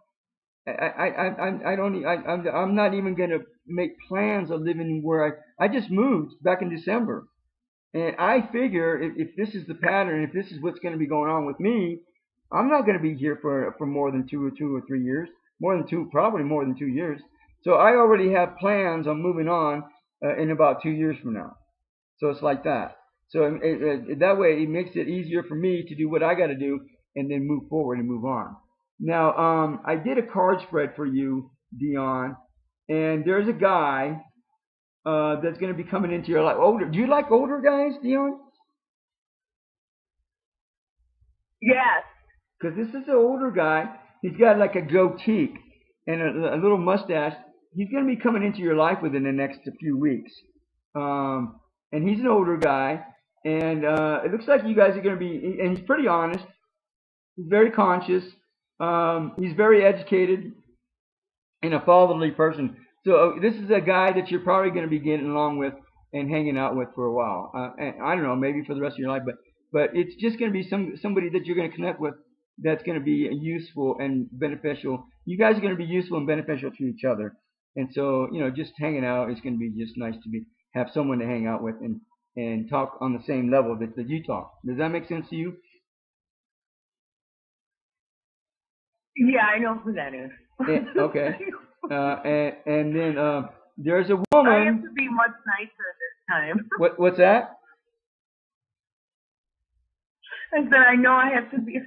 I'm not even going to make plans of living where I just moved back in December. And I figure if this is the pattern, if this is what's going to be going on with me, I'm not going to be here for more than 2 or 3 years, probably more than 2 years. So I already have plans on moving on in about 2 years from now. So it's like that. So that way it makes it easier for me to do what I got to do and then move forward and move on. Now, I did a card spread for you, Dion, and there's a guy that's going to be coming into your life. Older. Do you like older guys, Dion? Yes. Because this is an older guy. He's got like a goatee and a little mustache. He's going to be coming into your life within the next few weeks. And he's an older guy. And it looks like you guys are going to be, and he's pretty honest. He's very conscious. He's very educated and a fatherly person. So this is a guy that you're probably going to be getting along with and hanging out with for a while. And I don't know, maybe for the rest of your life, but it's just going to be somebody that you're going to connect with that's going to be useful and beneficial. You guys are going to be useful and beneficial to each other. And so, just hanging out is going to be just nice to have someone to hang out with and talk on the same level that you talk. Does that make sense to you? Yeah, I know who that is. Okay. And then there's a woman. I have to be much nicer this time. What's that? I said, I know I have to be.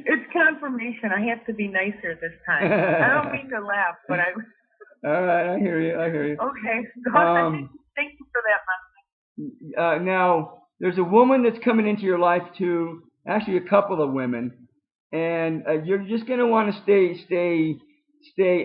It's confirmation. I have to be nicer this time. I don't mean to laugh, but I. All right, I hear you. Okay. Thank you for that message. Now, there's a woman that's coming into your life too. Actually, a couple of women, and you're just going to want to stay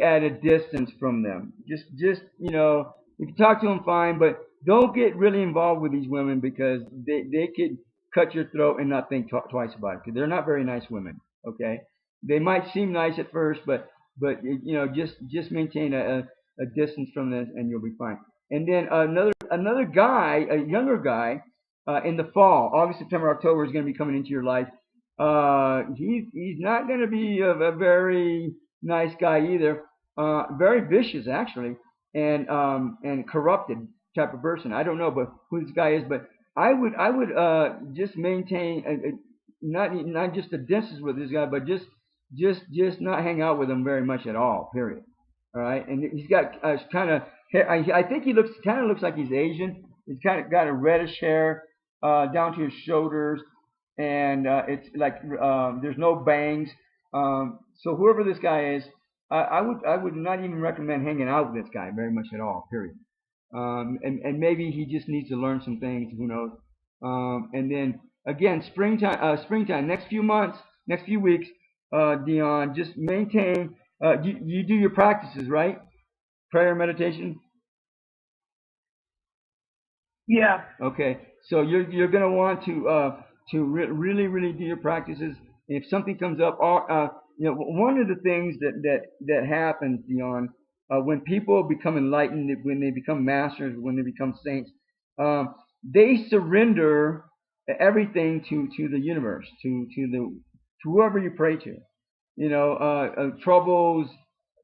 at a distance from them. Just if you talk to them, fine, but don't get really involved with these women, because they could cut your throat and not think twice about it, because they're not very nice women. Okay, they might seem nice at first, but just maintain a distance from this, and you'll be fine. And then another guy, a younger guy, in the fall, August, September, October, is going to be coming into your life. He's not going to be a very nice guy either. Very vicious actually, and corrupted type of person. I don't know who this guy is, but I would just maintain not just a distance with this guy, but just not hang out with him very much at all. Period. All right, and he's got kind of hair. I think he looks like he's Asian. He's kind of got a reddish hair down to his shoulders, and it's like there's no bangs. So whoever this guy is, I would not even recommend hanging out with this guy very much at all. Period. And maybe he just needs to learn some things. Who knows? And then again, springtime. Next few months, next few weeks, Dion, just maintain. You do your practices, right? Prayer, meditation. Yeah. Okay. So you're gonna want to really do your practices. If something comes up, one of the things that happens, Dion, when people become enlightened, when they become masters, when they become saints, they surrender everything to the universe, to whoever you pray to. Troubles,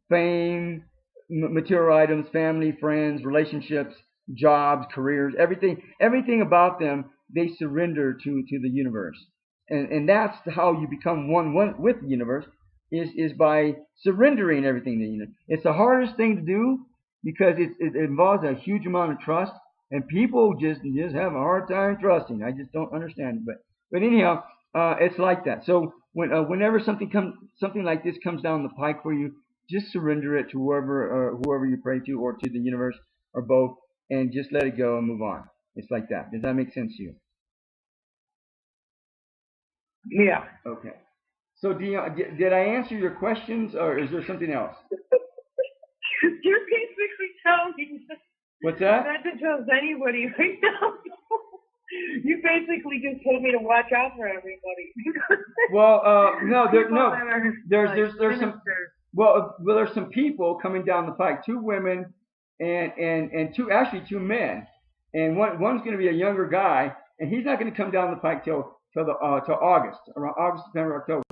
fame, material items, family, friends, relationships, jobs, careers, everything about them, they surrender to the universe. And that's how you become one with the universe, is by surrendering everything to the universe. It's the hardest thing to do, because it involves a huge amount of trust, and people just have a hard time trusting. I just don't understand it. But anyhow, it's like that. So whenever something like this comes down the pike for you, just surrender it to whoever you pray to, or to the universe, or both, and just let it go and move on. It's like that. Does that make sense to you? Yeah. Okay. So Dion, did I answer your questions, or is there something else? You're basically telling me. What's that? Not to trust anybody right now. You basically just told me to watch out for everybody. Well, there's some. Well, there's some people coming down the pike. 2 women and two men, and one's going to be a younger guy, and he's not going to come down the pike till August, around August, September, October.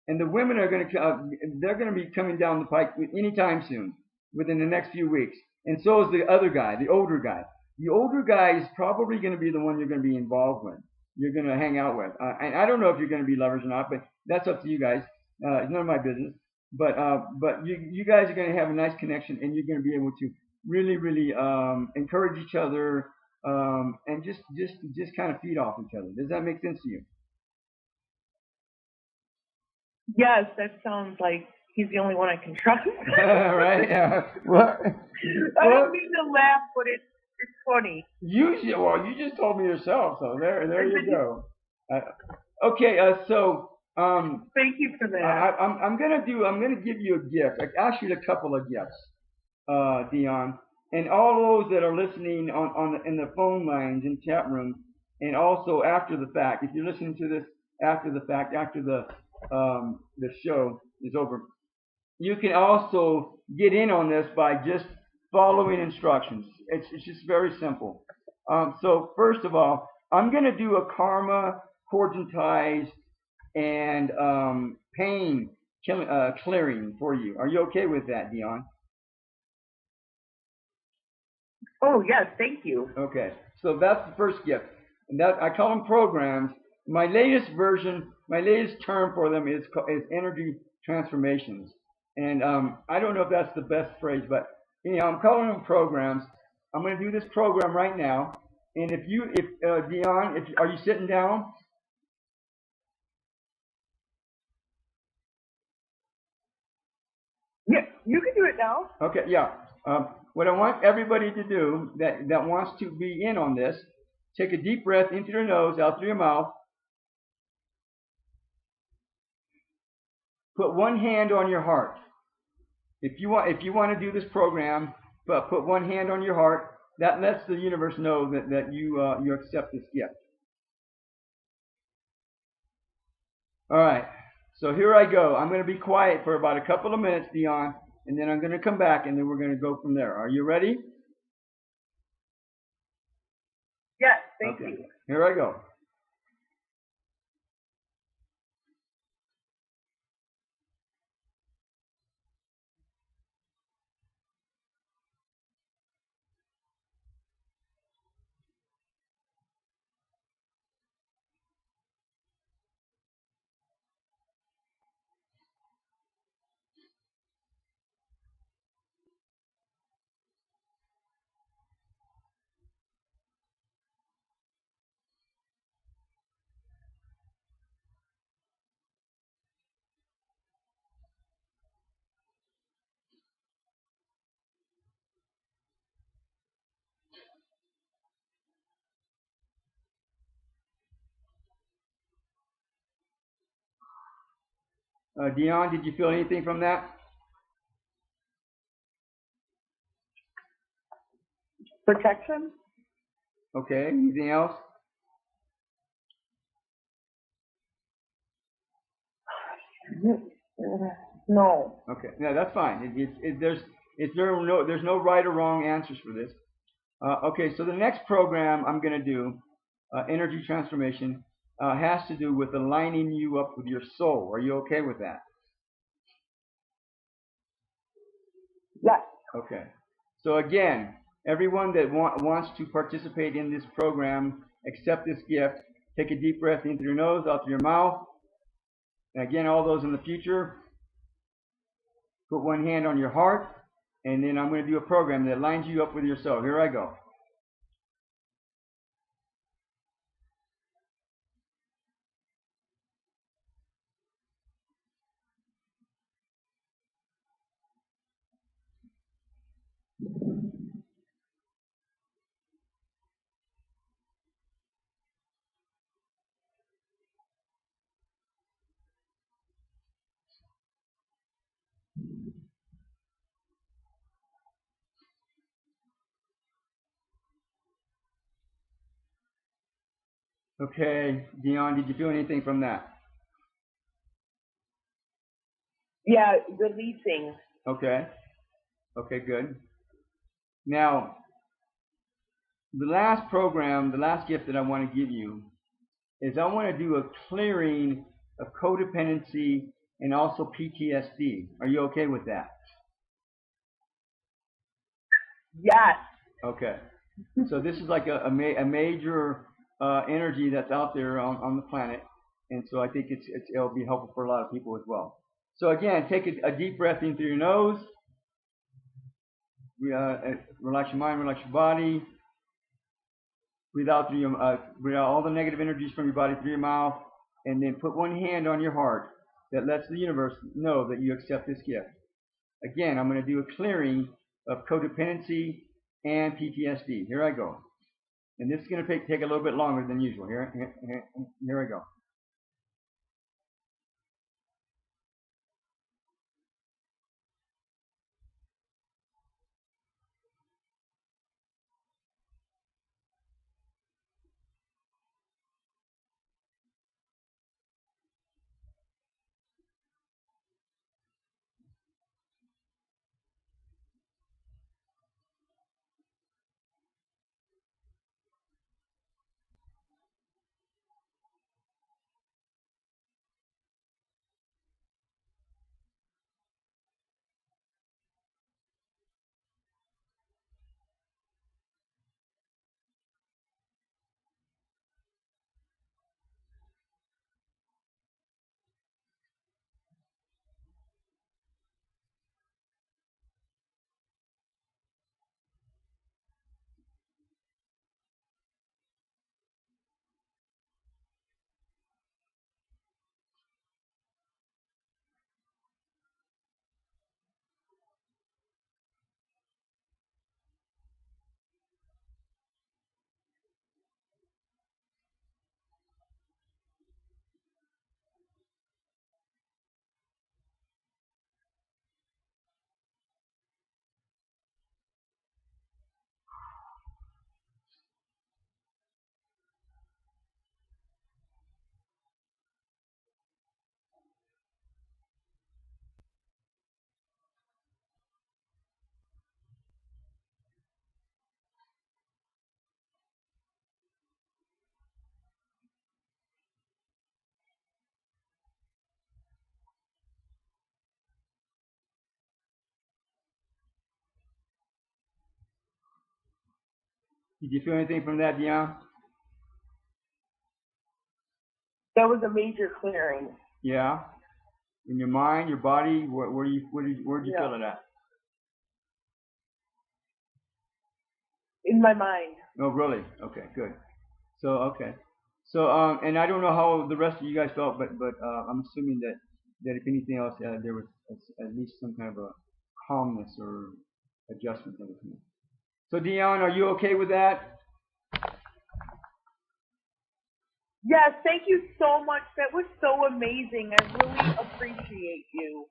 And the women are going to they're going to be coming down the pike anytime soon, within the next few weeks. And so is the other guy, the older guy. The older guy is probably going to be the one you're going to be involved with. You're going to hang out with. And I don't know if you're going to be lovers or not, but that's up to you guys. It's none of my business. But you guys are going to have a nice connection, and you're going to be able to really encourage each other, and just kind of feed off each other. Does that make sense to you? Yes, that sounds like he's the only one I can trust. Right? I don't mean to laugh, but it's funny. You just told me yourself, so there you go. Okay, so thank you for that. I'm gonna give you a gift. Actually, a couple of gifts, Dion, and all those that are listening in the phone lines and chat room, and also after the fact. If you're listening to this after the fact, after the show is over, you can also get in on this by just following instructions. It's just very simple. So first of all, I'm going to do a karma, corgentize, and pain clearing for you. Are you okay with that, Dion? Oh, yes, thank you. Okay, so that's the first gift. And that I call them programs. My latest term for them is energy transformations. And I don't know if that's the best phrase, but I'm calling them programs. I'm going to do this program right now. And Dion, are you sitting down? Yeah, you can do it now. Okay, yeah. What I want everybody to do that wants to be in on this, take a deep breath into your nose, out through your mouth. Put one hand on your heart. If you want to do this program, put one hand on your heart. That lets the universe know that you accept this gift. All right. So here I go. I'm going to be quiet for about a couple of minutes, Dion, and then I'm going to come back, and then we're going to go from there. Are you ready? Yes, thank you. Here I go. Dion, did you feel anything from that? Protection? Okay. Anything else? No. Okay. No, that's fine. There's no right or wrong answers for this. Okay. So the next program I'm going to do, energy transformation, has to do with aligning you up with your soul. Are you okay with that? Yes. Okay. So again, everyone that wants to participate in this program, accept this gift, take a deep breath in through your nose, out through your mouth. And again, all those in the future, put one hand on your heart. and then I'm going to do a program that lines you up with yourself. Here I go. Okay, Dion, did you feel anything from that? Yeah, releasing. Okay. Okay, good. Now, the last program, the last gift that I want to give you is I want to do a clearing of codependency and also PTSD. Are you okay with that? Yes. Okay. So this is like a major energy that's out there on the planet, and so I think it'll be helpful for a lot of people as well. So again, take a deep breath in through your nose. Relax your mind, relax your body. Breathe out breathe out all the negative energies from your body through your mouth, and then put one hand on your heart that lets the universe know that you accept this gift. Again, I'm going to do a clearing of codependency and PTSD. Here I go. And this is going to take a little bit longer than usual. Here I go. Did you feel anything from that, Dion? That was a major clearing. Yeah. In your mind, your body, where'd you feel it at? In my mind. Oh, really? Okay, good. So, okay. So, and I don't know how the rest of you guys felt, but I'm assuming that if anything else, there was at least some kind of a calmness or adjustment that was made. So, Dion, are you okay with that? Yes, thank you so much. That was so amazing. I really appreciate you.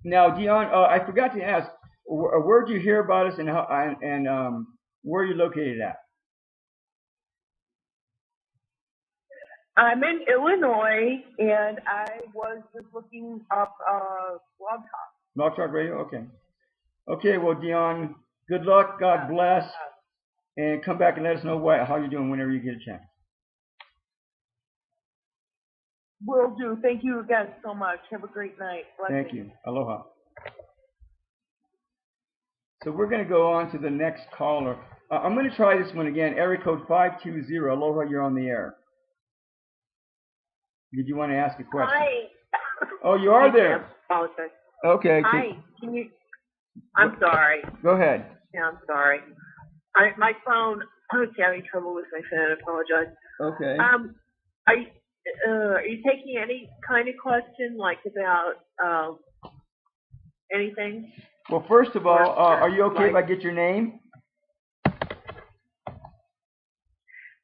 Now, Dion, I forgot to ask, where did you hear about us, and how, and where are you located at? I'm in Illinois, and I was just looking up BlogTalkRadio. Okay. Okay. Well, Dion, good luck. God bless, and come back and let us know how you're doing whenever you get a chance. Will do. Thank you again so much. Have a great night. Blessings. Thank you. Aloha. So we're going to go on to the next caller. I'm going to try this one again. Area code 520. Aloha, you're on the air. Did you want to ask a question? Hi. Oh, you are there. Apologize. Okay. Hi. Can you? I'm sorry. Go ahead. Yeah, I'm sorry. My phone, I was having trouble with my phone. I apologize. Okay. Are you taking any kind of question, like about anything? Well, first of all, are you okay if I get your name?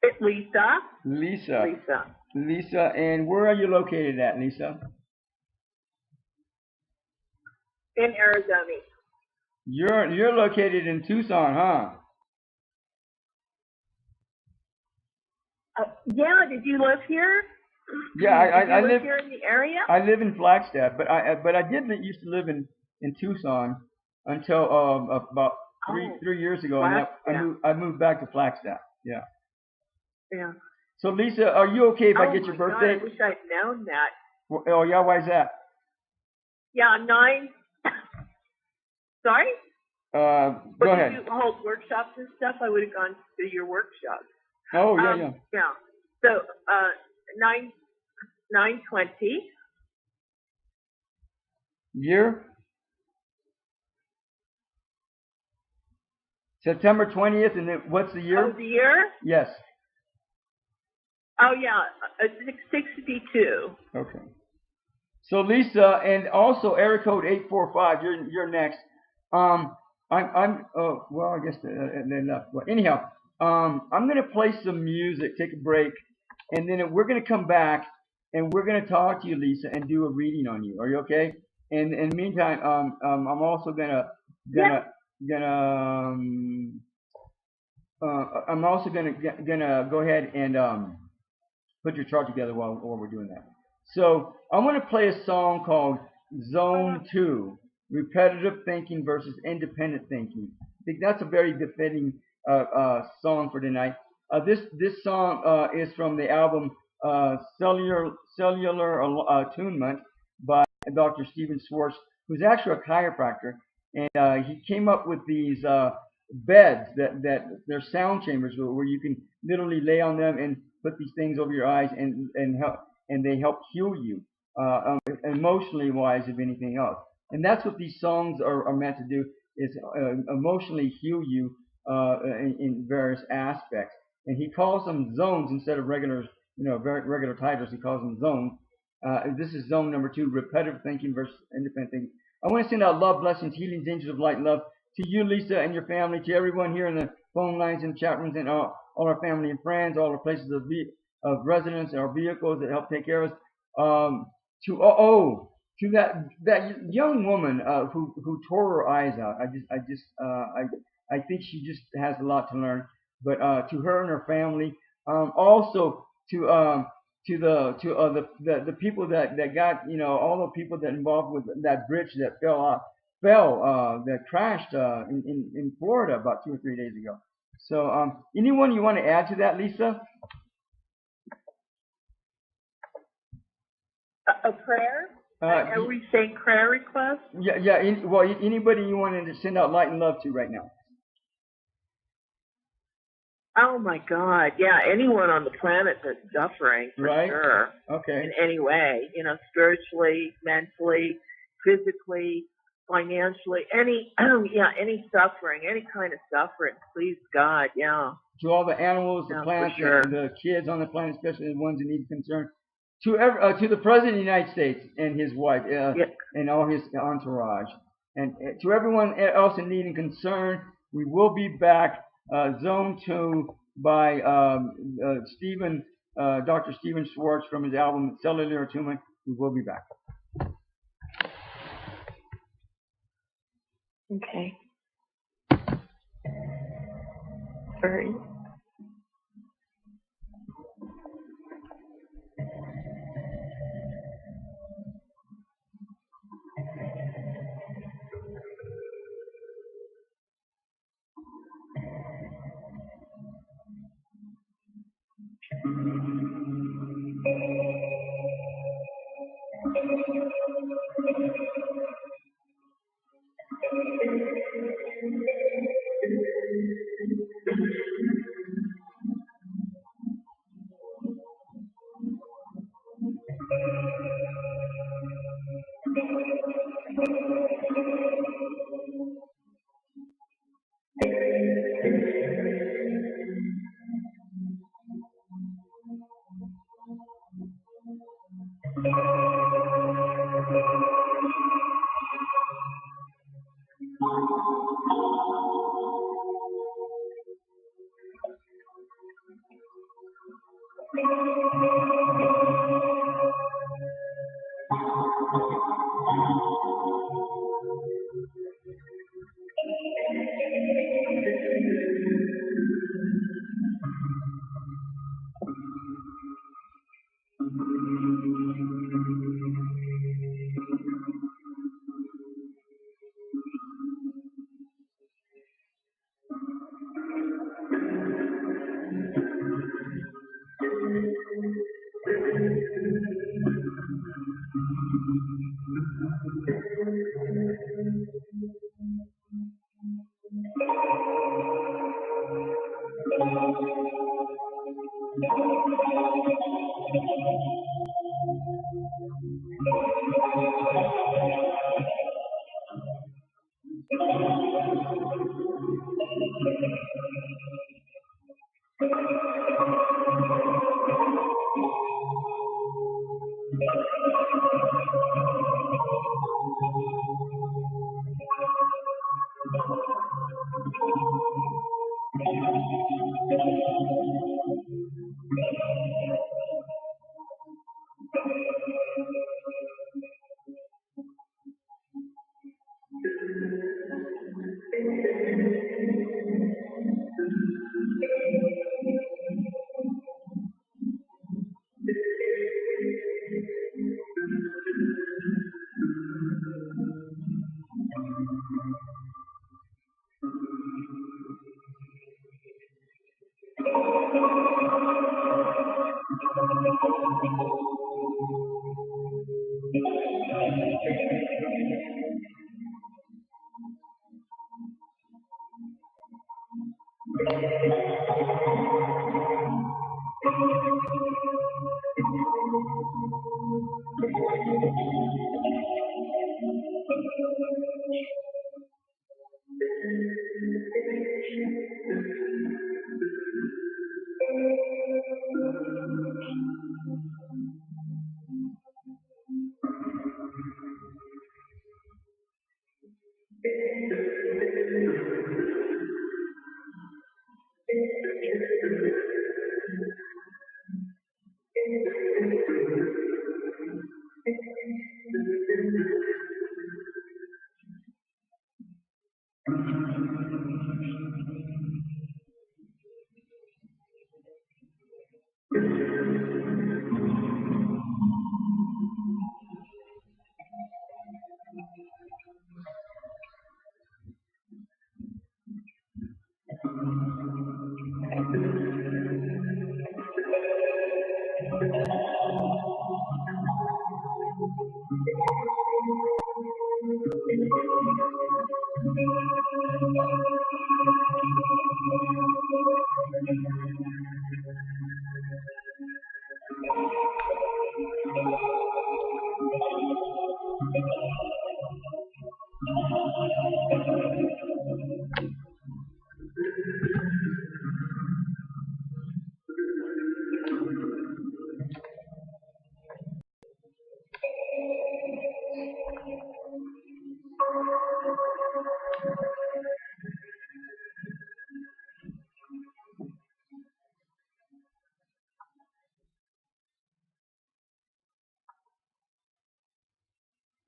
It's Lisa. Lisa. Lisa. Lisa, and where are you located at, Lisa? In Arizona. You're located in Tucson, huh? Yeah. Did you live here? Yeah, I live here in the area. I live in Flagstaff, but I did used to live in Tucson until about three years ago, and I moved back to Flagstaff. Yeah. Yeah. So Lisa, are you okay if I get your birthday? God, I wish I'd known that. Well, oh yeah, why is that? Yeah, 9. Sorry. Go ahead. Did you hold workshops and stuff? I would have gone to your workshop. Oh yeah. Yeah. So 9/20. Year? September 20th, and then what's the year? Oh, the year? Yes. Oh yeah, 662. Okay. So Lisa, and also area code 845. You're next. Well, I guess then well, anyhow, I'm gonna play some music, take a break, and then we're gonna come back and we're gonna talk to you, Lisa, and do a reading on you. Are you okay? And in the meantime, I'm also gonna I'm also gonna go ahead and put your chart together while we're doing that. So I'm gonna play a song called Zone 2. Repetitive thinking versus independent thinking. I think that's a very befitting song for tonight. This song is from the album Cellular Attunement by Dr. Stephen Schwartz, who's actually a chiropractor, and he came up with these beds that they're sound chambers where you can literally lay on them and put these things over your eyes and help, and they help heal you emotionally wise, if anything else. And that's what these songs are meant to do, is emotionally heal you in various aspects. And he calls them zones instead of regular titles. He calls them zones. This is zone number 2, repetitive thinking versus independent thinking. I want to send out love, blessings, healings, angels of light, love to you, Lisa, and your family, to everyone here in the phone lines and chat rooms, and all our family and friends, all our places of residence, and our vehicles that help take care of us. To that young woman who tore her eyes out. I think she just has a lot to learn. But to her and her family, also to the people that got, all the people that involved with that bridge that that crashed in Florida about 2 or 3 days ago. So anyone you want to add to that, Lisa? A prayer? Are we saying prayer requests? Yeah. Anybody you wanted to send out light and love to right now? Oh my God! Yeah, anyone on the planet that's suffering, for sure. Okay. In any way, spiritually, mentally, physically, financially, any suffering, any kind of suffering. Please, God, yeah. To all the animals, the plants, and the kids on the planet, especially the ones that need concern. To the President of the United States and his wife and all his entourage, and to everyone else in need and concern, we will be back. Zone 2 by Dr. Stephen Schwartz from his album Cellular Attunement. We will be back. Okay. All right.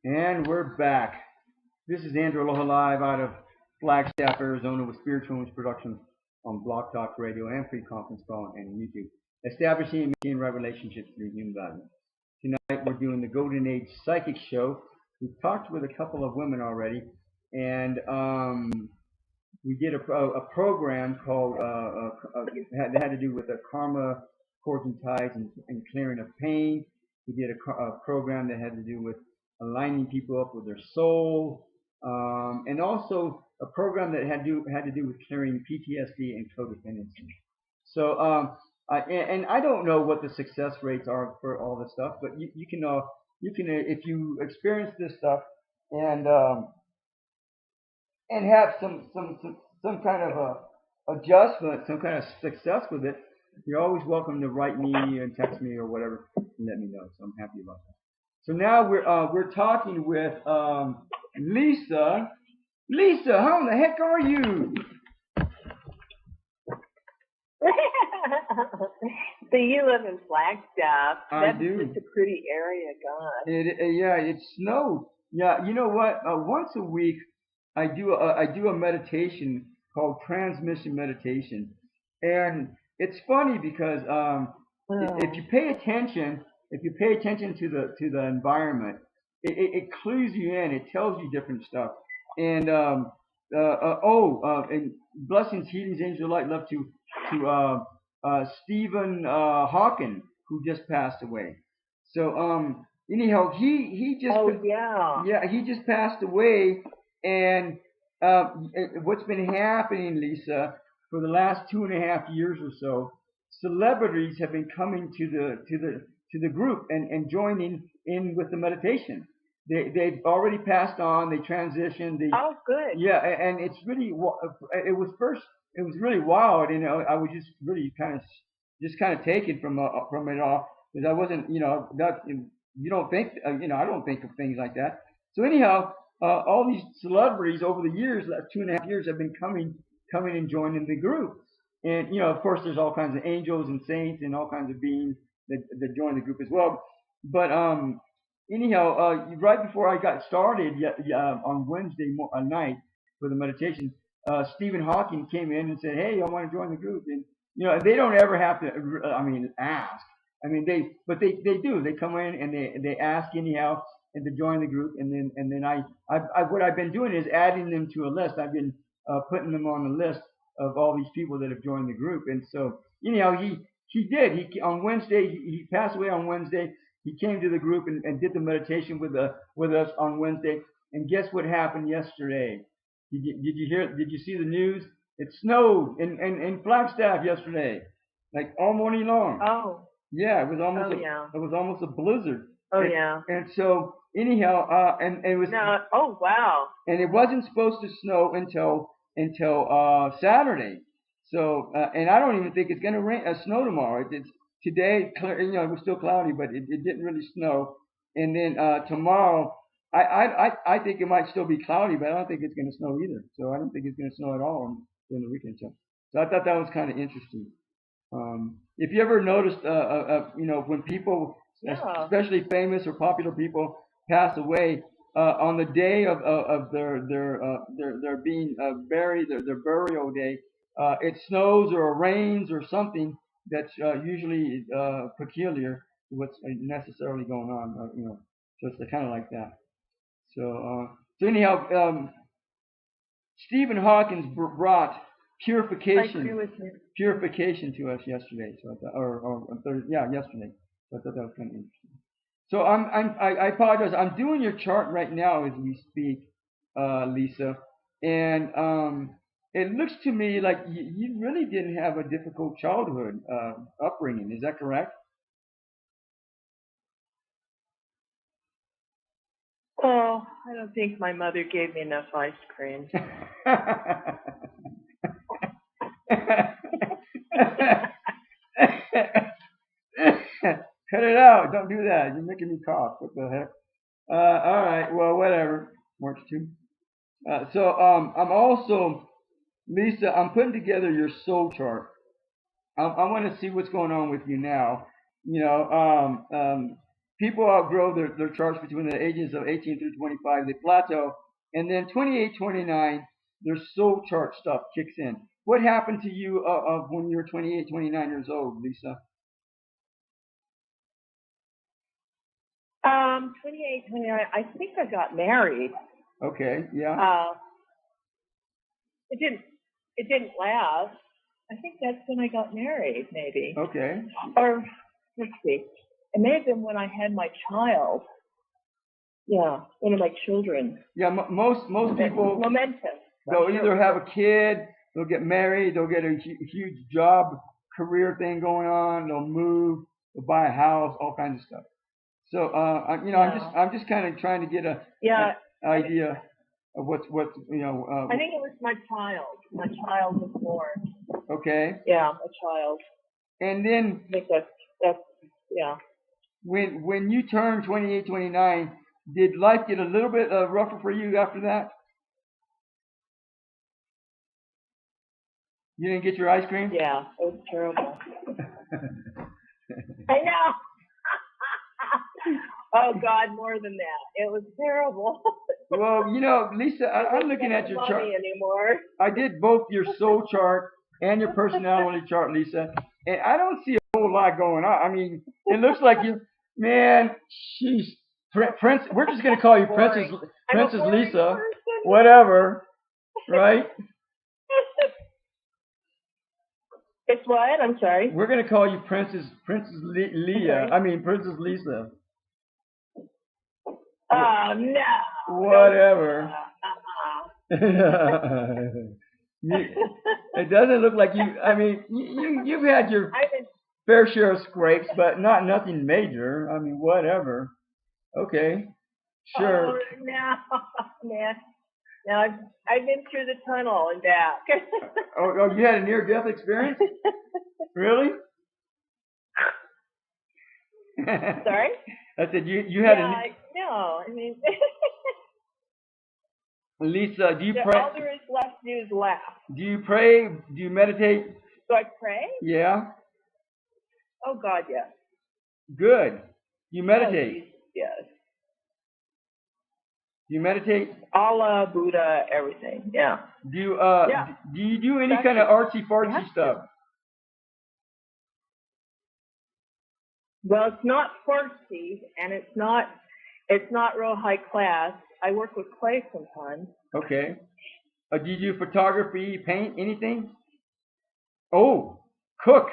And we're back. This is Andrew Aloha live out of Flagstaff, Arizona with Spiritual News Productions on BlogTalkRadio and Free Conference Call and YouTube. Establishing and maintaining right relationships through human value. Tonight we're doing the Golden Age Psychic Show. We've talked with a couple of women already, and we did a program called that had to do with the karma, cords and ties, and clearing of pain. We did a program that had to do with aligning people up with their soul, and also a program that had to do with clearing PTSD and codependency. So, and I don't know what the success rates are for all this stuff, but you can if you experience this stuff and have some kind of a adjustment, some kind of success with it, you're always welcome to write me and text me or whatever and let me know. So I'm happy about that. So now we're talking with Lisa. Lisa, how in the heck are you? So you live in Flagstaff. I do. That's just a pretty area, God. Yeah, it snowed. Yeah, you know what? Once a week, I do a meditation called transmission meditation, and it's funny because if you pay attention, to the environment, it clues you in. It tells you different stuff. And and blessings, healings, angel light, love to Stephen Hawking, who just passed away. So anyhow, he just he just passed away, and what's been happening, Lisa, for the last 2.5 years or so, celebrities have been coming to the group and joining in with the meditation. They've already passed on. They transitioned. Oh, good. Yeah, and it's really it was really wild. You know, I was just really kind of taken from it all, because I wasn't, you don't think, I don't think of things like that. So anyhow, all these celebrities over the years, last 2.5 years, have been coming and joining the group. And of course, there's all kinds of angels and saints and all kinds of beings that join the group as well. But anyhow, right before I got started on Wednesday night for the meditation, Stephen Hawking came in and said, "Hey, I want to join the group." And they don't ever have to, ask. They do. They come in and they ask anyhow, and to join the group. And then I what I've been doing is adding them to a list. I've been putting them on the list of all these people that have joined the group. And so anyhow, he did. On Wednesday, he passed away on Wednesday. He came to the group and did the meditation with us on Wednesday. And guess what happened yesterday? Did you hear? Did you see the news? It snowed in Flagstaff yesterday, like all morning long. Oh. Yeah, it was almost it was almost a blizzard. Oh, yeah. And so anyhow, and it was. No. Oh, wow. And it wasn't supposed to snow until Saturday. So and I don't even think it's going to snow tomorrow. It's today, clear, it was still cloudy, but it didn't really snow. And then tomorrow, I think it might still be cloudy, but I don't think it's going to snow either. So I don't think it's going to snow at all during the weekend. So I thought that was kind of interesting. If you ever noticed, when people, especially famous or popular people, pass away on the day of their being buried, their burial day, it snows or rains or something that's usually peculiar to what's necessarily going on. So it's kind of like that. So anyhow, Stephen Hawkins brought purification to us yesterday. So I thought, yesterday. So I thought that was kind of interesting. So I apologize. I'm doing your chart right now as we speak, Lisa, and it looks to me like you really didn't have a difficult childhood upbringing. Is that correct? Oh, I don't think my mother gave me enough ice cream. Cut it out. Don't do that. You're making me cough. What the heck? All right. Well, whatever. Works too. So I'm also, Lisa, I'm putting together your soul chart. I want to see what's going on with you now. People outgrow their charts between the ages of 18 through 25. They plateau. And then 28, 29, their soul chart stuff kicks in. What happened to you when you were 28, 29 years old, Lisa? 28, 29, I think I got married. Okay, yeah. It didn't last. I think that's when I got married, maybe. Okay. Or, let's see. It may have been when I had my child. Yeah, one of my children. Yeah, most people. Momentous. They'll either have a kid, they'll get married, they'll get a huge job, career thing going on, they'll move, they'll buy a house, all kinds of stuff. So, I'm just kind of trying to get an idea of what's. I think it was my child. My child was born. Okay. Yeah, a child. And then. I think that's yeah. When you turned 28, 29, did life get a little bit rougher for you after that? You didn't get your ice cream? Yeah, it was terrible. I know. Oh God, more than that. It was terrible. Well, Lisa, I'm looking at your chart. Anymore. I did both your soul chart and your personality chart, Lisa, and I don't see a whole lot going on. I mean, it looks like man, she's Prince. We're just gonna call you Princess Lisa, whatever, right? It's what? I'm sorry. We're gonna call you Princess Leah. I mean Princess Lisa. Oh no. Whatever. It doesn't look like you. I mean, you've had your fair share of scrapes, but nothing major. I mean, whatever. Okay, sure. Oh no, man. Now I've been through the tunnel and back. Oh, you had a near-death experience? Really? Sorry? I said you had no, I mean. Lisa, do you pray? All there is left to do is laugh. Do you pray? Do you meditate? Do I pray? Yeah. Oh God, yes. Good. You meditate? Oh, yes. Do you meditate? Allah, Buddha, everything. Yeah. Do you do you do any kind of artsy fartsy stuff? Well, it's not fartsy, and it's not real high class. I work with clay sometimes. Okay. Do you do photography, paint, anything? Oh, cook.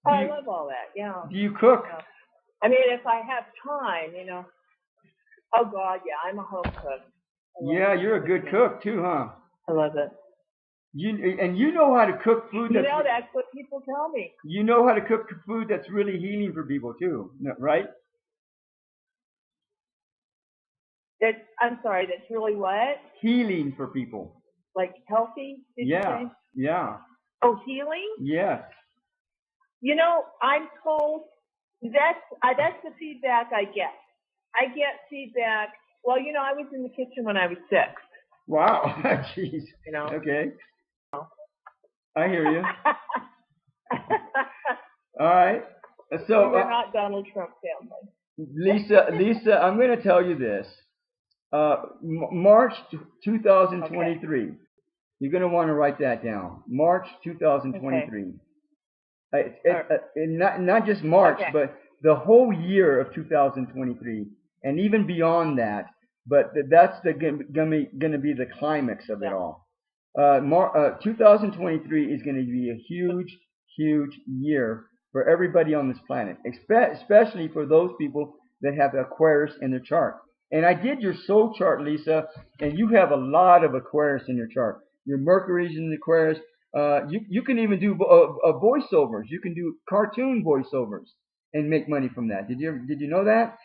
I love all that. Yeah. Do you cook? Yeah. I mean, if I have time, Oh God, yeah, I'm a home cook. Yeah, you're a good cook too, huh? I love it. You know how to cook food. That's what people tell me. You know how to cook food that's really healing for people too, right? I'm sorry, that's really what? Healing for people. Like healthy, did you say? Yeah. Oh, healing? Yes. I'm told that's the feedback I get. I get feedback. Well, I was in the kitchen when I was 6. Wow. Jeez. Okay. I hear you. All right. So we're not Donald Trump family. Lisa, I'm going to tell you this. March 2023. Okay. You're going to want to write that down. March 2023. Okay. Not just March, but the whole year of 2023, and even beyond that. But that's going to be the climax of it all. 2023 is going to be a huge, huge year for everybody on this planet, especially for those people that have Aquarius in their chart. And I did your soul chart, Lisa, and you have a lot of Aquarius in your chart. Your Mercury's in Aquarius. You can even do voiceovers. You can do cartoon voiceovers and make money from that. Did you know that?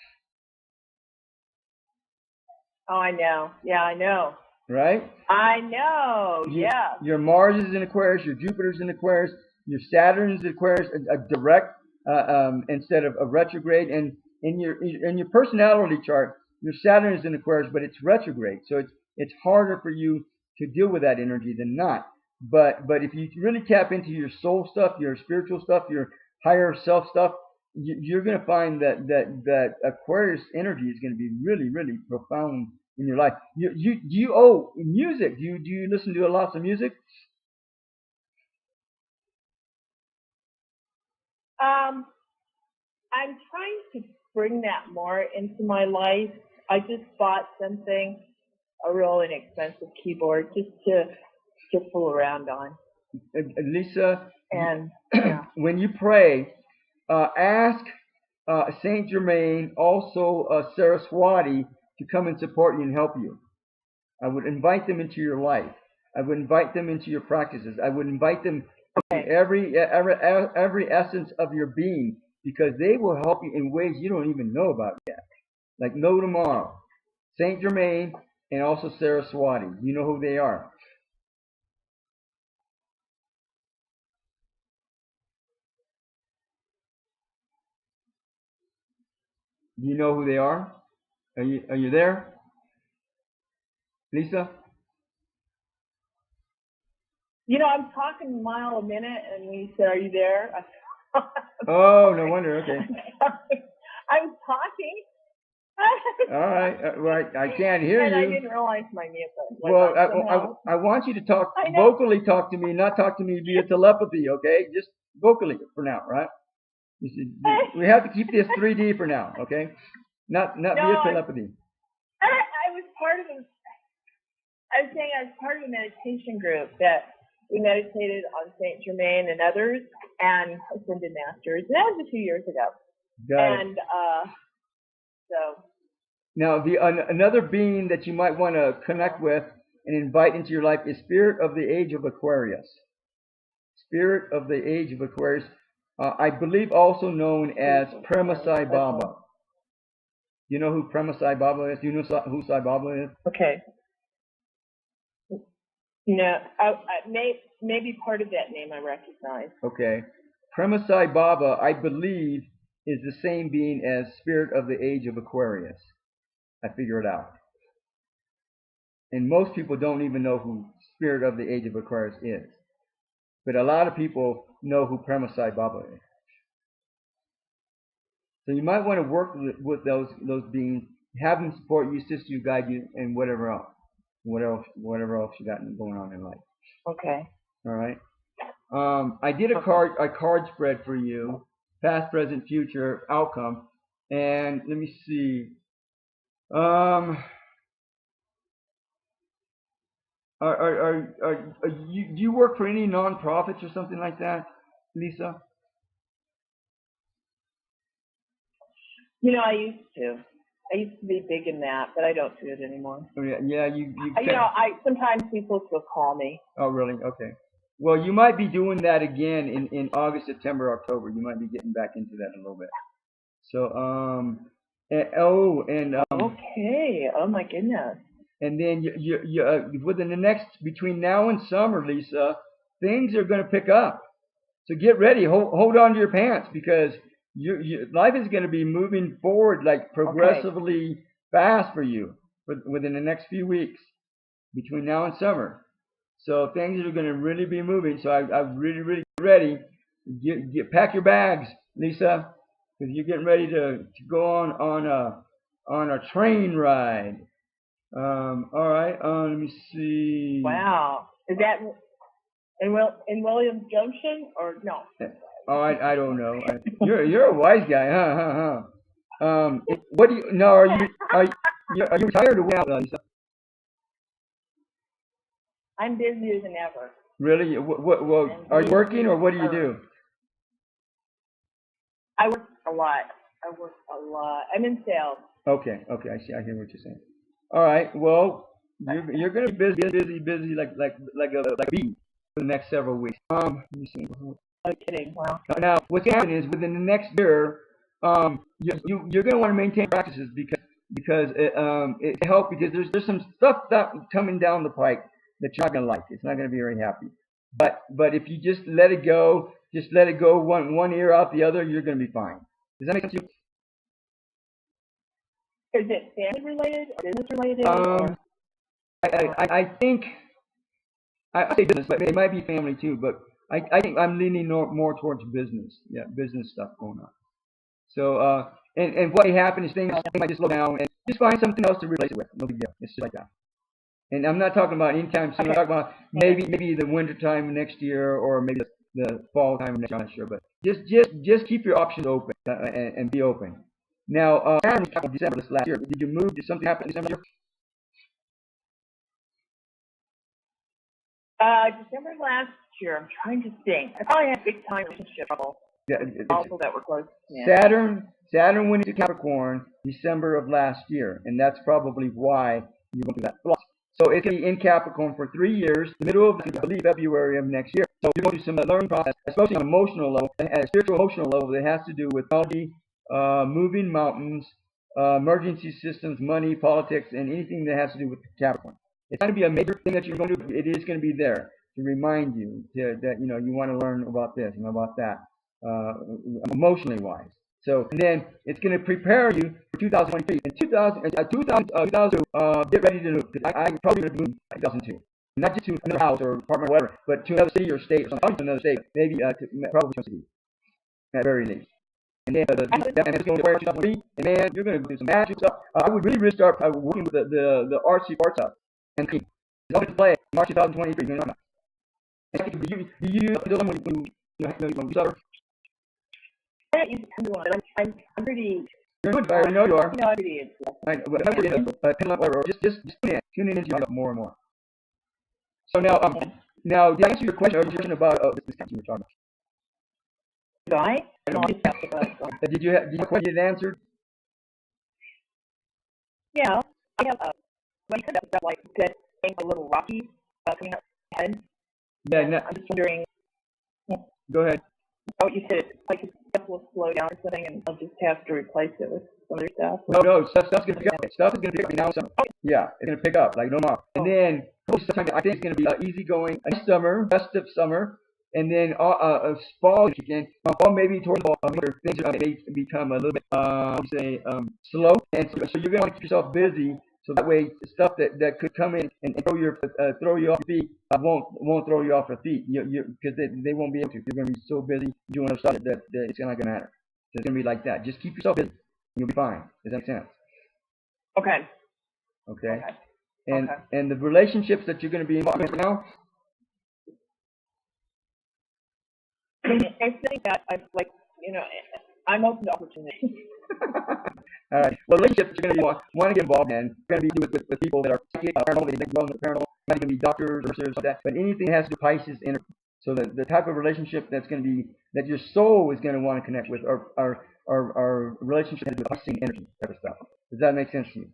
Oh, I know. Yeah, I know. Right? I know. Yeah. Your Mars is in Aquarius. Your Jupiter's in Aquarius. Your Saturn is in Aquarius. A direct instead of a retrograde. And in your personality chart, your Saturn is in Aquarius, but it's retrograde. So it's harder for you to deal with that energy than not. But if you really tap into your soul stuff, your spiritual stuff, your higher self stuff, you're going to find that Aquarius energy is going to be really, really profound in your life. Music. Do you listen to lots of music? I'm trying to bring that more into my life. I just bought something, a real inexpensive keyboard, just to fool around on. Lisa, and when you pray, ask Saint Germain, also Saraswati, to come and support you and help you. I would invite them into your life. I would invite them into your practices. I would invite them into every essence of your being, because they will help you in ways you don't even know about yet. Like no tomorrow. Saint Germain and also Saraswati. You know who they are. Do you know who they are? Are you there? Lisa? I'm talking a mile a minute, and when you said, "Are you there?" Oh, no wonder. Okay. I was talking. All right. Well, I can't hear and you. I didn't realize my mute button Well, was I want you to vocally talk to me, not talk to me via telepathy, okay? Just vocally for now, right? We have to keep this 3D for now, okay? Not via telepathy. I was part of I was saying I was part of a meditation group that we meditated on Saint Germain and others and ascended masters. And that was a few years ago. And so. Now, another being that you might want to connect with and invite into your life is Spirit of the Age of Aquarius. Spirit of the Age of Aquarius, I believe also known as Prema Sai Baba. You know who Prema Sai Baba is? Do you know who Sai Baba is? Okay. No, maybe part of that name I recognize. Okay. Prema Sai Baba, I believe, is the same being as Spirit of the Age of Aquarius. I figure it out. And most people don't even know who Spirit of the Age of Aquarius is. But a lot of people know who Prema Sai Baba is. So you might want to work with those beings, have them support you, assist you, guide you, and whatever else you got going on in life. Okay. All right. I did a card spread for you, past, present, future, outcome, and let me see. Do you work for any non-profits or something like that, Lisa? You know, I used to be big in that, but I don't do it anymore. Oh, yeah, you sometimes people will call me. Oh, really? Okay. Well, you might be doing that again in August, September, October. You might be getting back into that in a little bit. So, okay. Oh my goodness. And then you within the next, between now and summer, Lisa, things are going to pick up. So get ready. Hold on to your pants, because life is going to be moving forward like progressively fast for you within the next few weeks between now and summer. So things are going to really be moving. So I really get ready. Pack your bags, Lisa, because you're getting ready to go on a train ride. All right. Let me see. Wow. Is that in Williams Junction or no? Oh, I don't know. You're a wise guy, huh? What do you? No, are you retired or what, Lisa? I'm busier than ever. Really? Well, are you working or what do you do? I work a lot. I'm in sales. Okay. I see. I hear what you're saying. All right. Well, you're gonna be busy like a bee for the next several weeks. Let me see. No kidding. Wow. Now, what's happening is within the next year, you're gonna want to maintain practices because it helps, because there's some stuff that coming down the pike that you're not gonna like. It's not gonna be very happy. But if you just let it go, one ear out the other, you're gonna be fine. Does that make sense to you? Is it family related or business related? I think I say business, but it might be family too. But I think I'm leaning more towards business. Yeah, business stuff going on. So and what may happen is things might just slow down and just find something else to replace it with. No big deal. It's just like that. And I'm not talking about anytime soon. I'm talking about maybe the winter time next year, or maybe the fall time next year. I'm not sure, but just keep your options open and be open. Now, December this last year. Did you move? Did something happen in December? December last year. I'm trying to think. I probably had big time relationship trouble. Yeah, people that were close to me. Saturn went into Capricorn December of last year, and that's probably why you went through that loss. So it's going to be in Capricorn for 3 years, the middle of, I believe, February of next year. So you're going through some learning process, especially on an emotional level, at a spiritual emotional level that has to do with technology, moving mountains, emergency systems, money, politics, and anything that has to do with Capricorn. It's going to be a major thing that you're going to do. It is going to be there to remind you that you want to learn about this and about that, emotionally wise. So, and then it's going to prepare you for 2023. In 2002, get ready to move. Because I'm probably going to move in 2002. Not just to another house or apartment or whatever, but to another city or state or something. Probably to another state. Maybe probably to a city. at the very least. And then that's going to where you be, and man, you're going to do some magic stuff. I would really start working with the artsy part stuff. And it's going to play March 2023. You know, do you feel them when you suffer? I'm pretty. You're good, I already know you are. No, I'm pretty. Just tune in into your more and more. So now, did I answer your question? Or your question about this you were talking about? Right? Did you have a question answered? Yeah, I have when you said that like that thing a little rocky coming up head. Yeah, no. I'm just wondering. Go ahead. Oh, you said like it will slow down or something, and I'll just have to replace it with some other stuff. No, stuff's gonna pick up. Stuff is gonna pick up now. Yeah, it's gonna pick up like no more. And then I think it's gonna be easygoing. Summer, festive summer, and then fall again. Fall maybe towards fall, where things may become a little bit slow, and so you're gonna want to keep yourself busy. So that way, stuff that could come in and throw you off your feet won't throw you off your feet. Because they won't be able to. You're gonna be so busy doing other stuff that it's not gonna matter. So it's gonna be like that. Just keep yourself busy. You'll be fine. Does that make sense? Okay. Okay. And the relationships that you're gonna be involved in now. I think that I'm open to opportunity. All right. Well, relationships you're going to want to get involved in. You're going to be with people that are psychic, paranormal, they go in the paranormal. Not going to be doctors or nurses like that. But anything that has to do with Pisces energy. So the type of relationship that's going to be that your soul is going to want to connect with, our relationship with Pisces energy type of stuff. Does that make sense to you?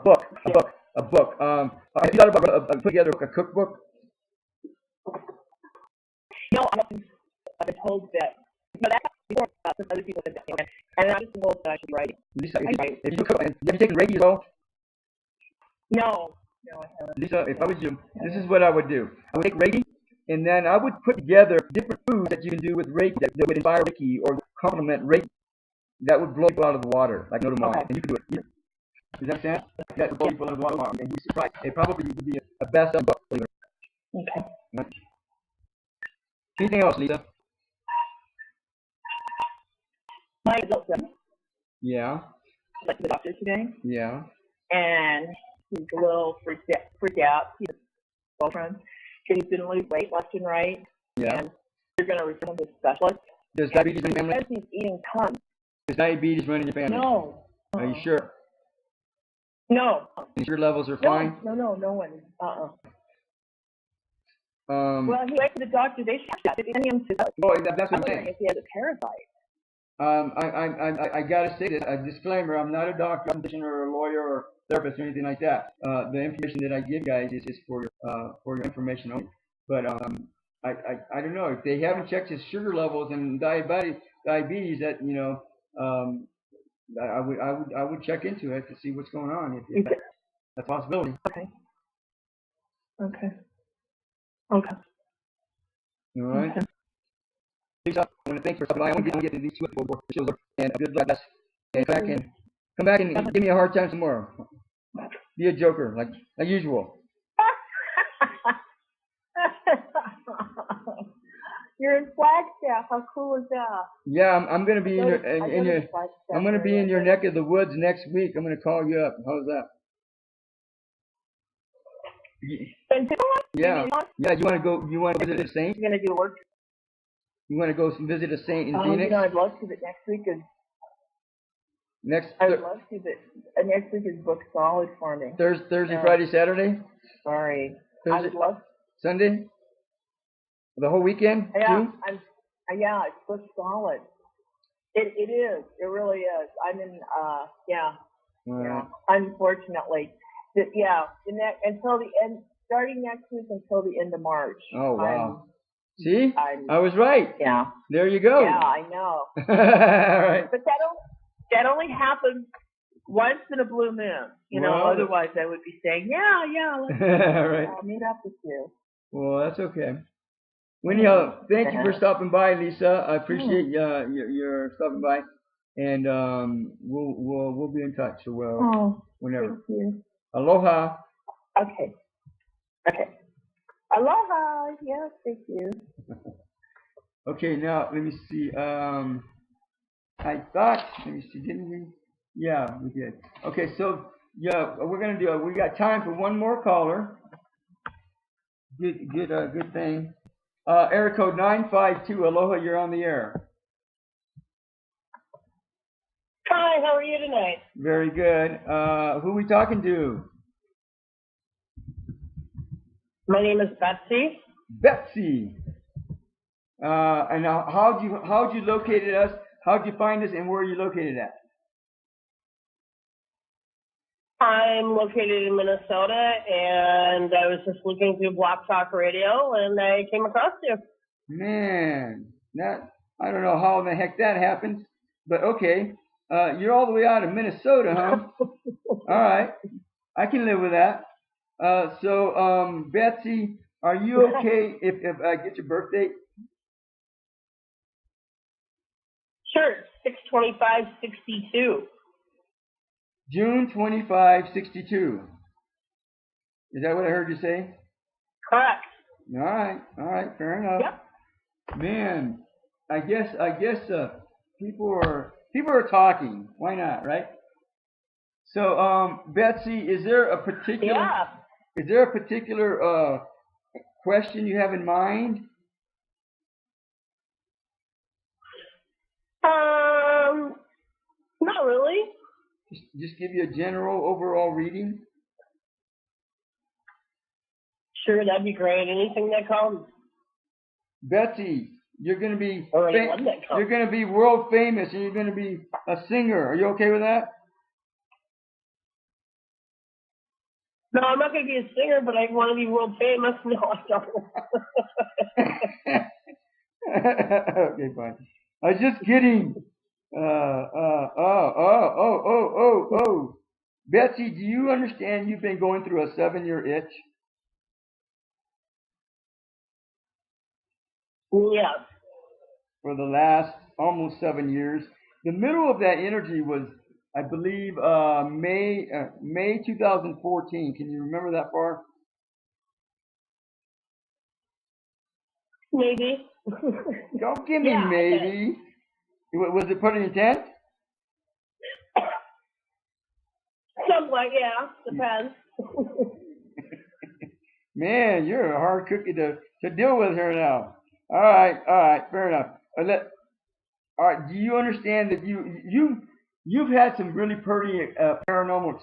A book. Have you thought about putting together a cookbook? No, I've been told that. No, that's before some other people have been doing it, and I'm just told that I should be writing. Lisa, if you cook, have you taken Reiki as well? No, I haven't. Lisa, if I was you, this is what I would do. I would take Reiki, and then I would put together different foods that you can do with Reiki that would inspire Reiki or complement Reiki. That would blow people out of the water, like no tomorrow. Okay. And you could do it. Does that make sense? That would blow people out of the water. And you'd be surprised. It probably would be a best-selling book. Okay. Right. Anything else, Lisa? My adult son. Yeah. Went to the doctor today. Yeah. And he's a little freaked out. He's a girlfriend. He's been losing weight left and right. Yeah. And they're going to refer him to a specialist. Does diabetes run in your family? Because he's eating tons. Does diabetes run in your family? No. Are you sure? No. And your levels are fine? No one. Well, he went to the doctor. They shot him to. Well, that's what I'm saying. If he has a parasite. I gotta say this, a disclaimer, I'm not a doctor, or a lawyer, or therapist, or anything like that. The information that I give guys is for your information only. But I don't know, if they haven't checked his sugar levels and diabetes, that, I would check into it to see what's going on, if that's a possibility. Okay. All right. Okay. Lisa, I want to thank you for stopping by. I want to get to these two shows and good luck. And come back and give me a hard time some more. Be a joker, like usual. You're in Flagstaff. How cool is that? Yeah, I'm going to be I'm going to be in your neck of the woods next week. I'm going to call you up. How's that? Yeah. You want to go? You want to visit a saint? You're going to do work. You want to go visit a saint in Phoenix? I'd love to, but next week is. I would love to, but next week is booked solid for me. Thursday, Friday, Saturday. Sorry. Thursday, I would love. Sunday. The whole weekend. Yeah, too? It's booked solid. It is. It really is. I'm in. Yeah. Unfortunately, until the end. Starting next week until the end of March. Oh wow. See? I was right. Yeah. There you go. Yeah, I know. All right. But that only happens once in a blue moon. Otherwise I would be saying, let's right. I'll meet up with you. Well, that's okay. Anyhow, thank you for stopping by, Lisa. I appreciate your stopping by, and we'll be in touch. So whenever. Thank you. Aloha. Okay. Aloha. Yes, thank you. Okay, now let me see. I thought, let me see, didn't we? Yeah, we did. Okay, so yeah, we're gonna do. We got time for one more caller. Good thing. Area code 952. Aloha, you're on the air. Hi, how are you tonight? Very good. Who are we talking to? My name is Betsy. Betsy. And how'd you locate us? How'd you find us, and where are you located at? I'm located in Minnesota, and I was just looking through BlogTalkRadio, and I came across you. Man, I don't know how in the heck that happens, but okay. You're all the way out of Minnesota, huh? All right, I can live with that. So, Betsy, are you okay if I get your birthday? Sure, 6/25/62. June 25, 62. Is that what I heard you say? Correct. All right, fair enough. Yep. Man, I guess people are talking. Why not, right? So, Betsy, is there a particular question you have in mind? Not really. Just give you a general overall reading. Sure, that'd be great. Anything that comes. Betsy, you're gonna be world famous, and you're gonna be a singer. Are you okay with that? No, I'm not going to be a singer, but I want to be world famous. No, I don't. Okay, fine. I was just kidding. Betsy, do you understand you've been going through a 7-year itch? Yeah. For the last almost 7 years. The middle of that energy was, I believe, May 2014. Can you remember that far? Maybe. Don't give me maybe. Was it pretty intense? Somewhat, yeah. Depends. Man, you're a hard cookie to deal with her now. All right, fair enough. All right, do you understand that you've had some really pretty paranormal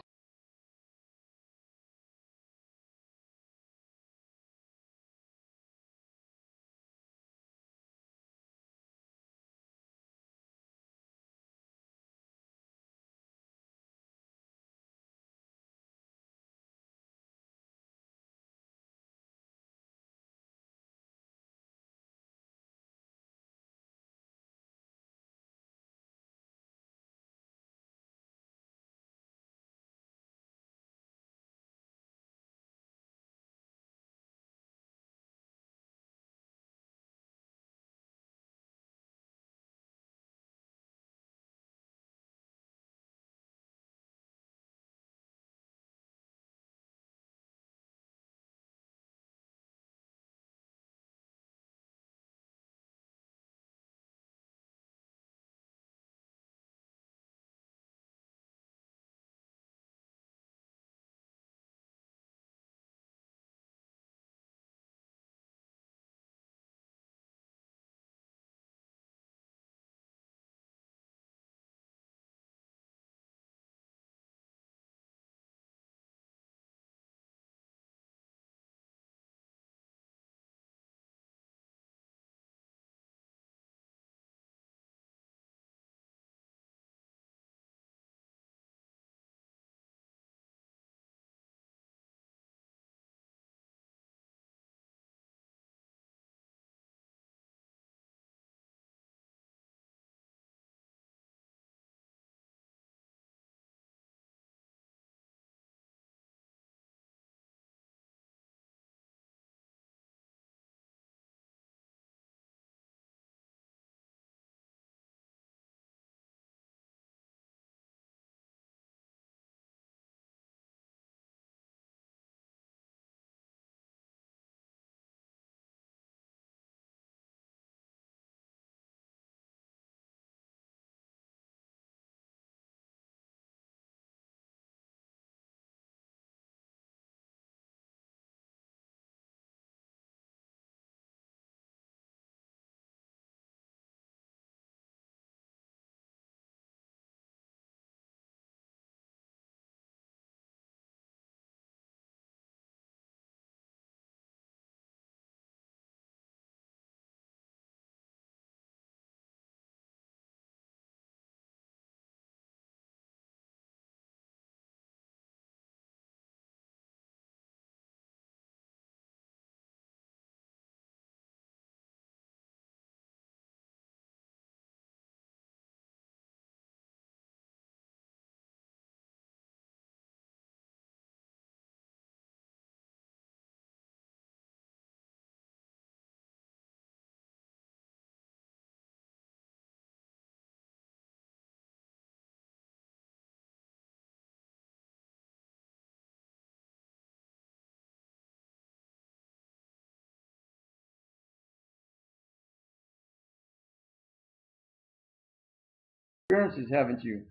experiences, haven't you?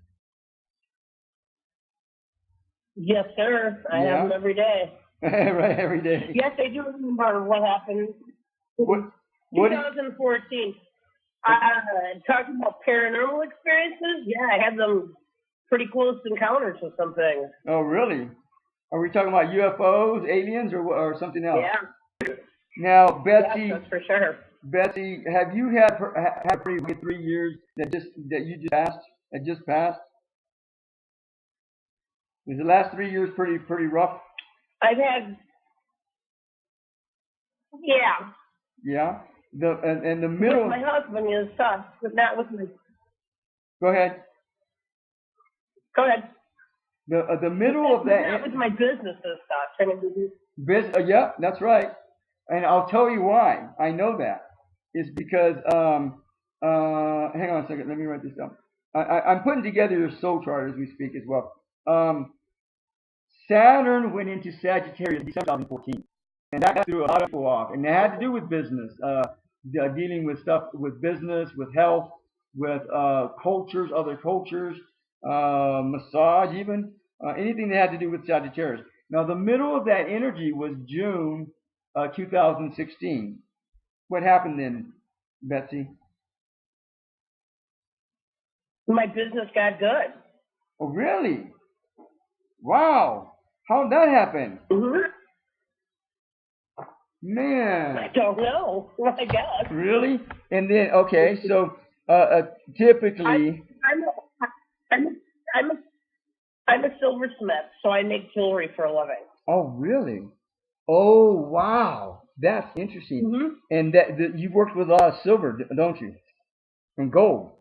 Yes, sir. I have them every day. Right, every day. Yes, I do remember what happened. What? 2014. Talking about paranormal experiences, yeah, I had them pretty close encounters with some things. Oh, really? Are we talking about UFOs, aliens, or something else? Yeah. Now, Betsy. Yes, that's for sure. Betsy, have you had 3 years that you just passed? That just passed? Was the last 3 years pretty rough? I've had. Yeah. Yeah. And the middle. With my husband is tough, but not with me. Go ahead. Go ahead. The middle of that. Not with my business is tough. Yeah, that's right. And I'll tell you why. I know that. It's because hang on a second. Let me write this down. I'm putting together your soul chart as we speak as well. Saturn went into Sagittarius in December 2014, and that threw a lot of people off. And it had to do with business, dealing with stuff with business, with health, with cultures, other cultures, massage, even anything that had to do with Sagittarius. Now, the middle of that energy was June 2016. What happened then, Betsy? My business got good. Oh, really? Wow. How did that happen? Mm-hmm. Man. I don't know. I guess. Really? And then, okay, so typically... I'm a silversmith, so I make jewelry for a living. Oh, really? Oh, wow. That's interesting. Mm-hmm. And that you worked with a lot of silver, don't you? And gold.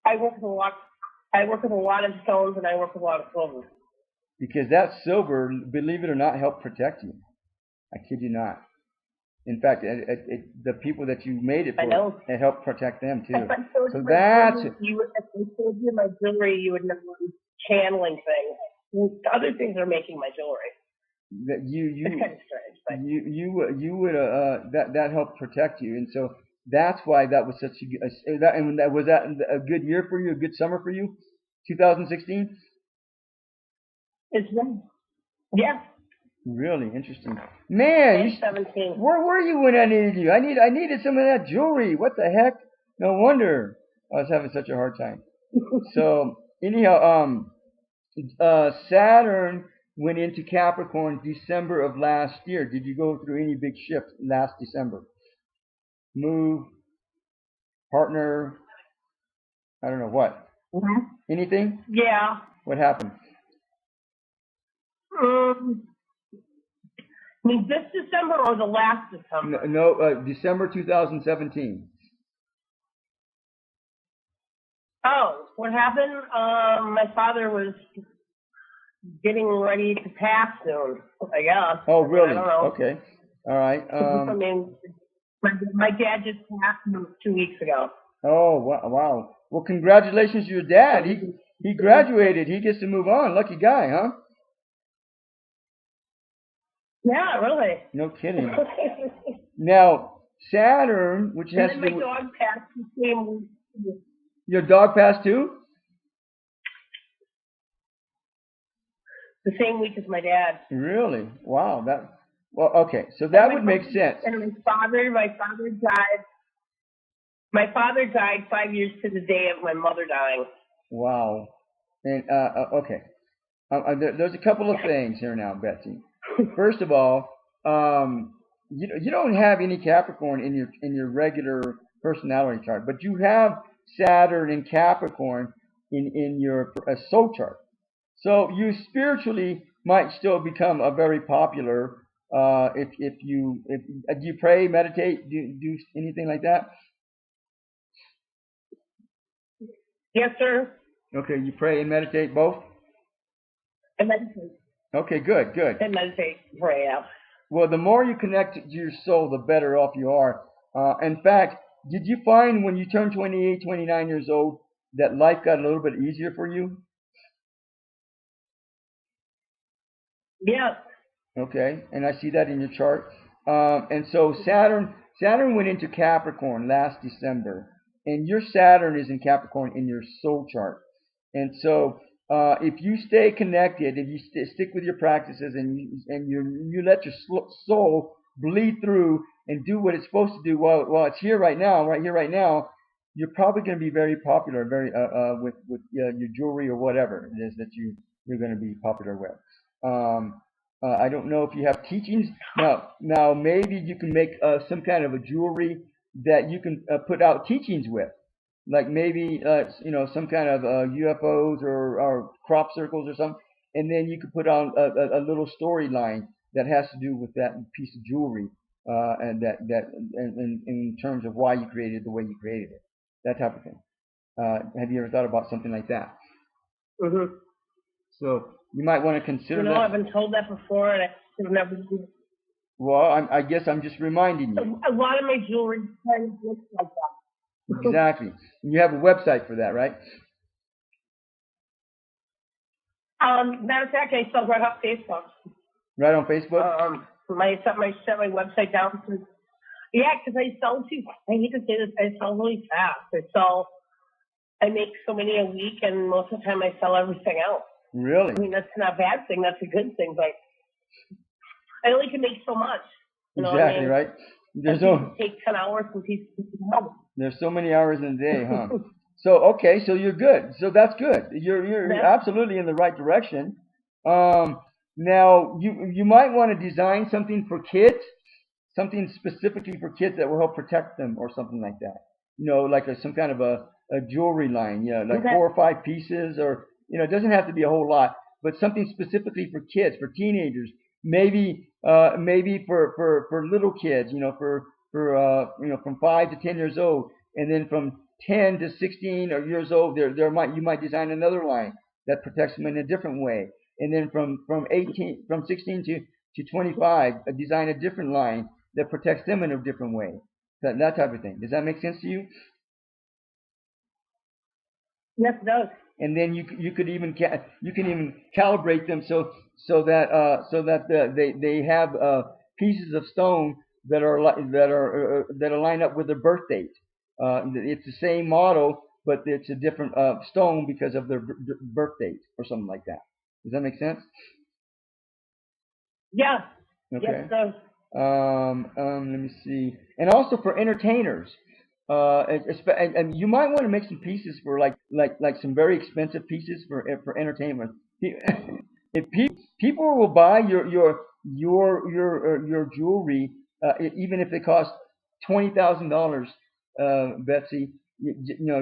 I work with a lot of stones, and I work with a lot of silver. Because that silver, believe it or not, helped protect you. I kid you not. In fact, the people that you made it for, it helped protect them too. So that's... If I told you my jewelry, you would know I'm channeling things. Other things are making my jewelry. That it's kind of strange, but you would that helped protect you, and so that's why that was such was that a good year for you, a good summer for you, 2016. It's yeah. Really interesting, man. 17. Where were you when I needed you? I needed some of that jewelry. What the heck? No wonder I was having such a hard time. So anyhow, Saturn went into Capricorn December of last year. Did you go through any big shift last December? Move, partner, I don't know what. Mm-hmm. Anything? Yeah. What happened? I mean, this December or the last December? No, December 2017. Oh, what happened? My father was getting ready to pass soon, I guess. Oh, really? I don't know. Okay. All right. I mean, my dad just passed 2 weeks ago. Oh, wow. Well, congratulations to your dad. He graduated. He gets to move on. Lucky guy, huh? Yeah, really. No kidding. Now, Saturn, which has and then my dog passed the same week. Your dog passed too? The same week as my dad. Really? Wow. Well, okay. So that would make sense. And my father died. My father died 5 years to the day of my mother dying. Wow. And okay. There's a couple of things here now, Betsy. First of all, you don't have any Capricorn in your regular personality chart, but you have Saturn and Capricorn in your soul chart. So you spiritually might still become a very popular if you do you pray, meditate, do anything like that? Yes, sir. Okay, you pray and meditate both? I meditate. Okay, good. And meditate, pray out. Well, the more you connect to your soul, the better off you are. In fact, did you find when you turned 28, 29 years old that life got a little bit easier for you? Yeah. Okay, and I see that in your chart. And so Saturn went into Capricorn last December, and your Saturn is in Capricorn in your soul chart. And so if you stay connected, if you stick with your practices, and you let your soul bleed through and do what it's supposed to do while it's here right now, you're probably going to be very popular, with your jewelry or whatever it is that you're going to be popular with. I don't know if you have teachings now. Maybe you can make some kind of a jewelry that you can put out teachings with, like maybe some kind of UFOs or crop circles or something, and then you could put on a little storyline that has to do with that piece of jewelry, and that in terms of why you created it the way you created it, that type of thing. Have you ever thought about something like that? Mm-hmm. So you might want to consider that. I've been told that before, and I've never done it. Well, I guess I'm just reminding you. A lot of my jewelry kind of looks like that. Exactly. And you have a website for that, right? Matter of fact, I sell right off Facebook. Right on Facebook? I set my website down. Yeah, because I hate to say this, I sell really fast. I make so many a week, and most of the time I sell everything out. Really? I mean, that's not a bad thing. That's a good thing, but I only can make so much. Exactly, right? Take 10 hours from pieces of There's so many hours in a day, huh? So you're good. So that's good. You're absolutely in the right direction. Now you might want to design something for kids, something specifically for kids that will help protect them, or something like that. Like some kind of a jewelry line, like 4 or 5 pieces, or it doesn't have to be a whole lot, but something specifically for kids, for teenagers, maybe for little kids, from 5 to 10 years old, and then from 10 to 16 or years old, you might design another line that protects them in a different way, and then from 16 to 25, design a different line that protects them in a different way. That type of thing. Does that make sense to you? Yes, it does. And then you can even calibrate them so that they have pieces of stone that line up with their birth date. It's the same model, but it's a different stone because of their birth date or something like that. Does that make sense? Yeah. Okay. Yes, it does. Let me see. And also for entertainers. And you might want to make some pieces for like some very expensive pieces for entertainment. If people will buy your jewelry, even if it costs $20,000, Betsy,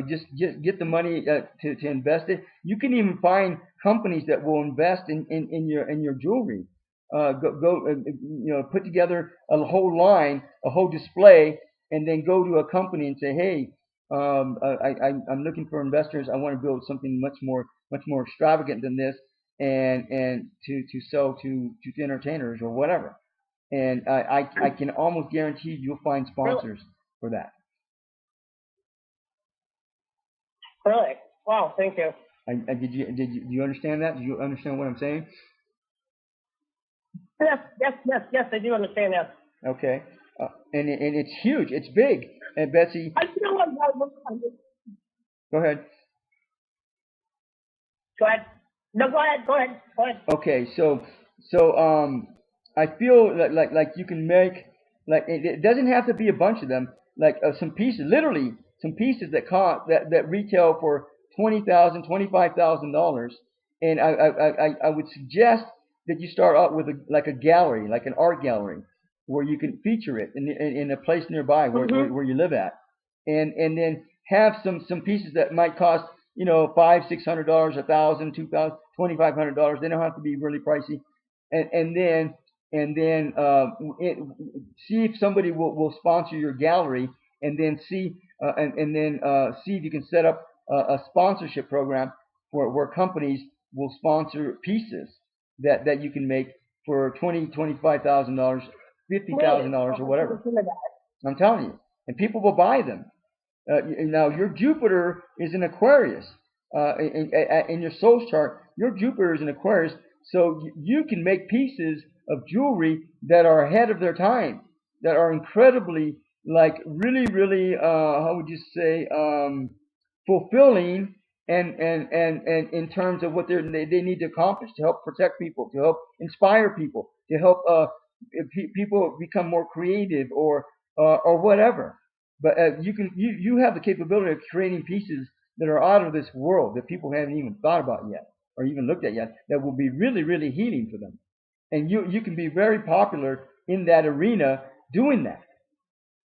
just get the money to invest it. You can even find companies that will invest in your jewelry. Put together a whole line, a whole display, and then go to a company and say, hey, I'm looking for investors. I want to build something much more extravagant than this, and to sell to entertainers or whatever. And I can almost guarantee you'll find sponsors for that. Really? Wow, thank you. Did you understand that? Do you understand what I'm saying? Yes, I do understand that. Okay. And it's huge. It's big. And Betsy. I feel like Go ahead. Go ahead. No, go ahead. Okay, so I feel like you can make, like, it doesn't have to be a bunch of them, like some pieces, literally some pieces that retail for $20,000, $25,000, and I would suggest that you start out with a gallery, like an art gallery, where you can feature it in a place nearby where you live at, and then have some pieces that might cost $500, $600, $1,000, $2,000, $2,500. They don't have to be really pricey, and then see if somebody will sponsor your gallery, and then see if you can set up a sponsorship program where companies will sponsor pieces that you can make for $20,000, $25,000, $50,000 or whatever. I'm telling you, and people will buy them. Now your Jupiter is in Aquarius. In your soul chart, your Jupiter is in Aquarius, so you can make pieces of jewelry that are ahead of their time, that are incredibly like really, how would you say, fulfilling and in terms of what they need to accomplish to help protect people, to help inspire people, to help people become more creative or whatever. But you have the capability of creating pieces that are out of this world that people haven't even thought about yet or even looked at yet, that will be really healing for them. And you can be very popular in that arena doing that.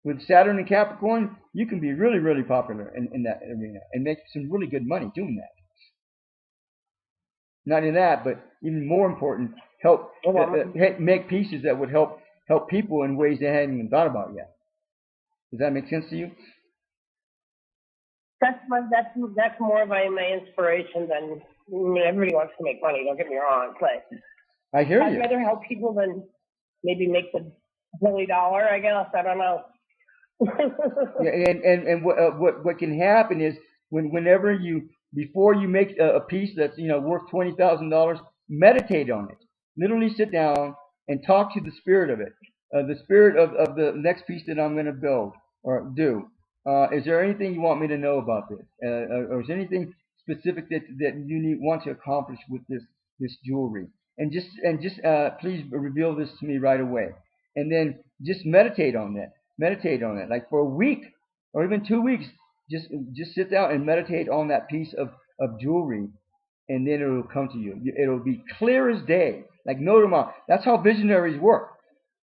With Saturn and Capricorn, you can be really popular in that arena and make some really good money doing that. Not only that, but even more important, help make pieces that would help people in ways they hadn't even thought about yet. Does that make sense to you? That's more of my inspiration than, I mean, everybody wants to make money. Don't get me wrong, but I hear you. I'd rather help people than maybe make the $1 billion. I guess I don't know. Yeah, and what can happen is whenever before you make a piece that's worth $20,000, meditate on it. Literally sit down and talk to the spirit of it, the spirit of the next piece that I'm going to build or do. Is there anything you want me to know about this, or is there anything specific that you want to accomplish with this jewelry? And just please reveal this to me right away, and then just meditate on that. Meditate on it, like for a week or even 2 weeks. Just sit down and meditate on that piece of jewelry, and then it'll come to you. It'll be clear as day, like no tomorrow. That's how visionaries work.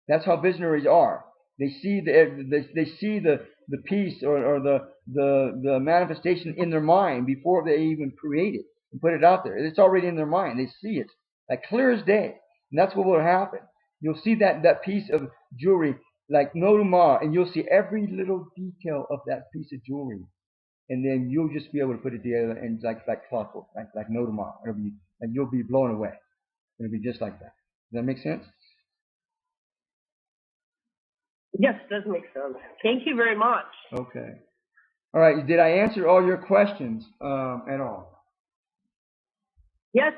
That's how visionaries are. They see the piece or the manifestation in their mind before they even create it and put it out there. It's already in their mind. They see it like clear as day, and that's what will happen. You'll see that piece of jewelry like no tomorrow, and you'll see every little detail of that piece of jewelry, and then you'll just be able to put it together and like clockwork, like no tomorrow. And you'll be blown away. It'll be just like that. Does that make sense? Yes, it does make sense. Thank you very much. Okay. All right. Did I answer all your questions at all? Yes,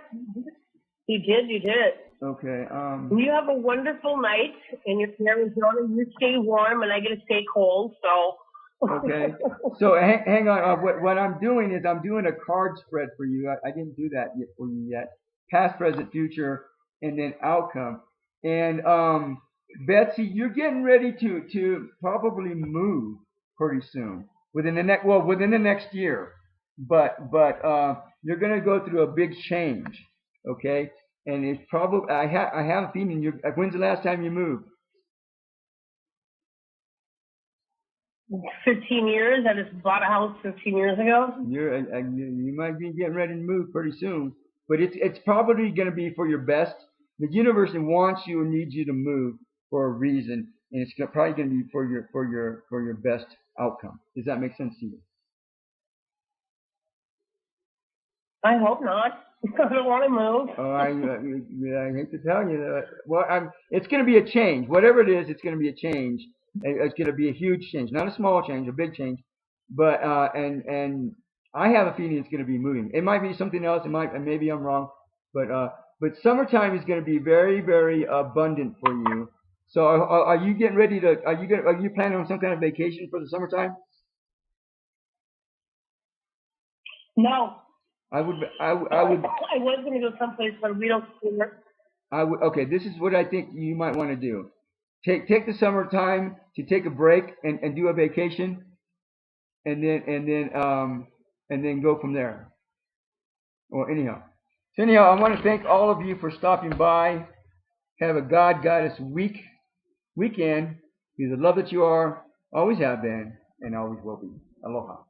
you did. You did. Okay. You have a wonderful night in your Arizona. You stay warm, and I get to stay cold. So. Okay. So hang on. What I'm doing is I'm doing a card spread for you. I didn't do that yet for you yet. Past, present, future, and then outcome. And Betsy, you're getting ready to probably move pretty soon within the next year. But you're gonna go through a big change. Okay. And it's probably I have a feeling when's the last time you moved? 15 years. I just bought a house 15 years ago. You might be getting ready to move pretty soon, but it's probably going to be for your best. The universe wants you and needs you to move for a reason, and it's probably going to be for your best outcome. Does that make sense to you? I hope not. I don't want to move. Oh, I hate to tell you that. Well, it's going to be a change. Whatever it is, it's going to be a change. It's going to be a huge change, not a small change, a big change. But and I have a feeling it's going to be moving. It might be something else. Maybe I'm wrong. But summertime is going to be very abundant for you. So are you getting ready to? Are you planning on some kind of vacation for the summertime? No. I was going to go someplace, but we don't. Okay, this is what I think you might want to do. Take the summertime to take a break and do a vacation, and then go from there. Or anyhow, I want to thank all of you for stopping by. Have a God-Goddess weekend. Be the love that you are, always have been, and always will be. Aloha.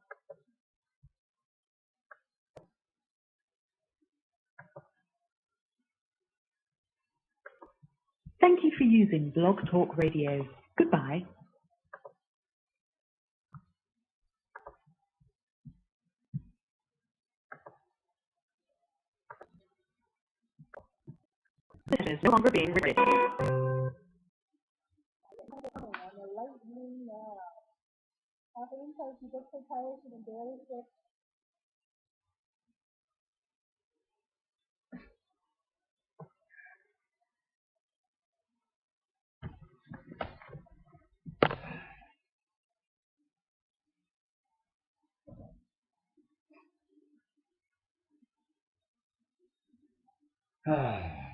Thank you for using Blog Talk Radio. Goodbye. This is no longer being recorded. Ah.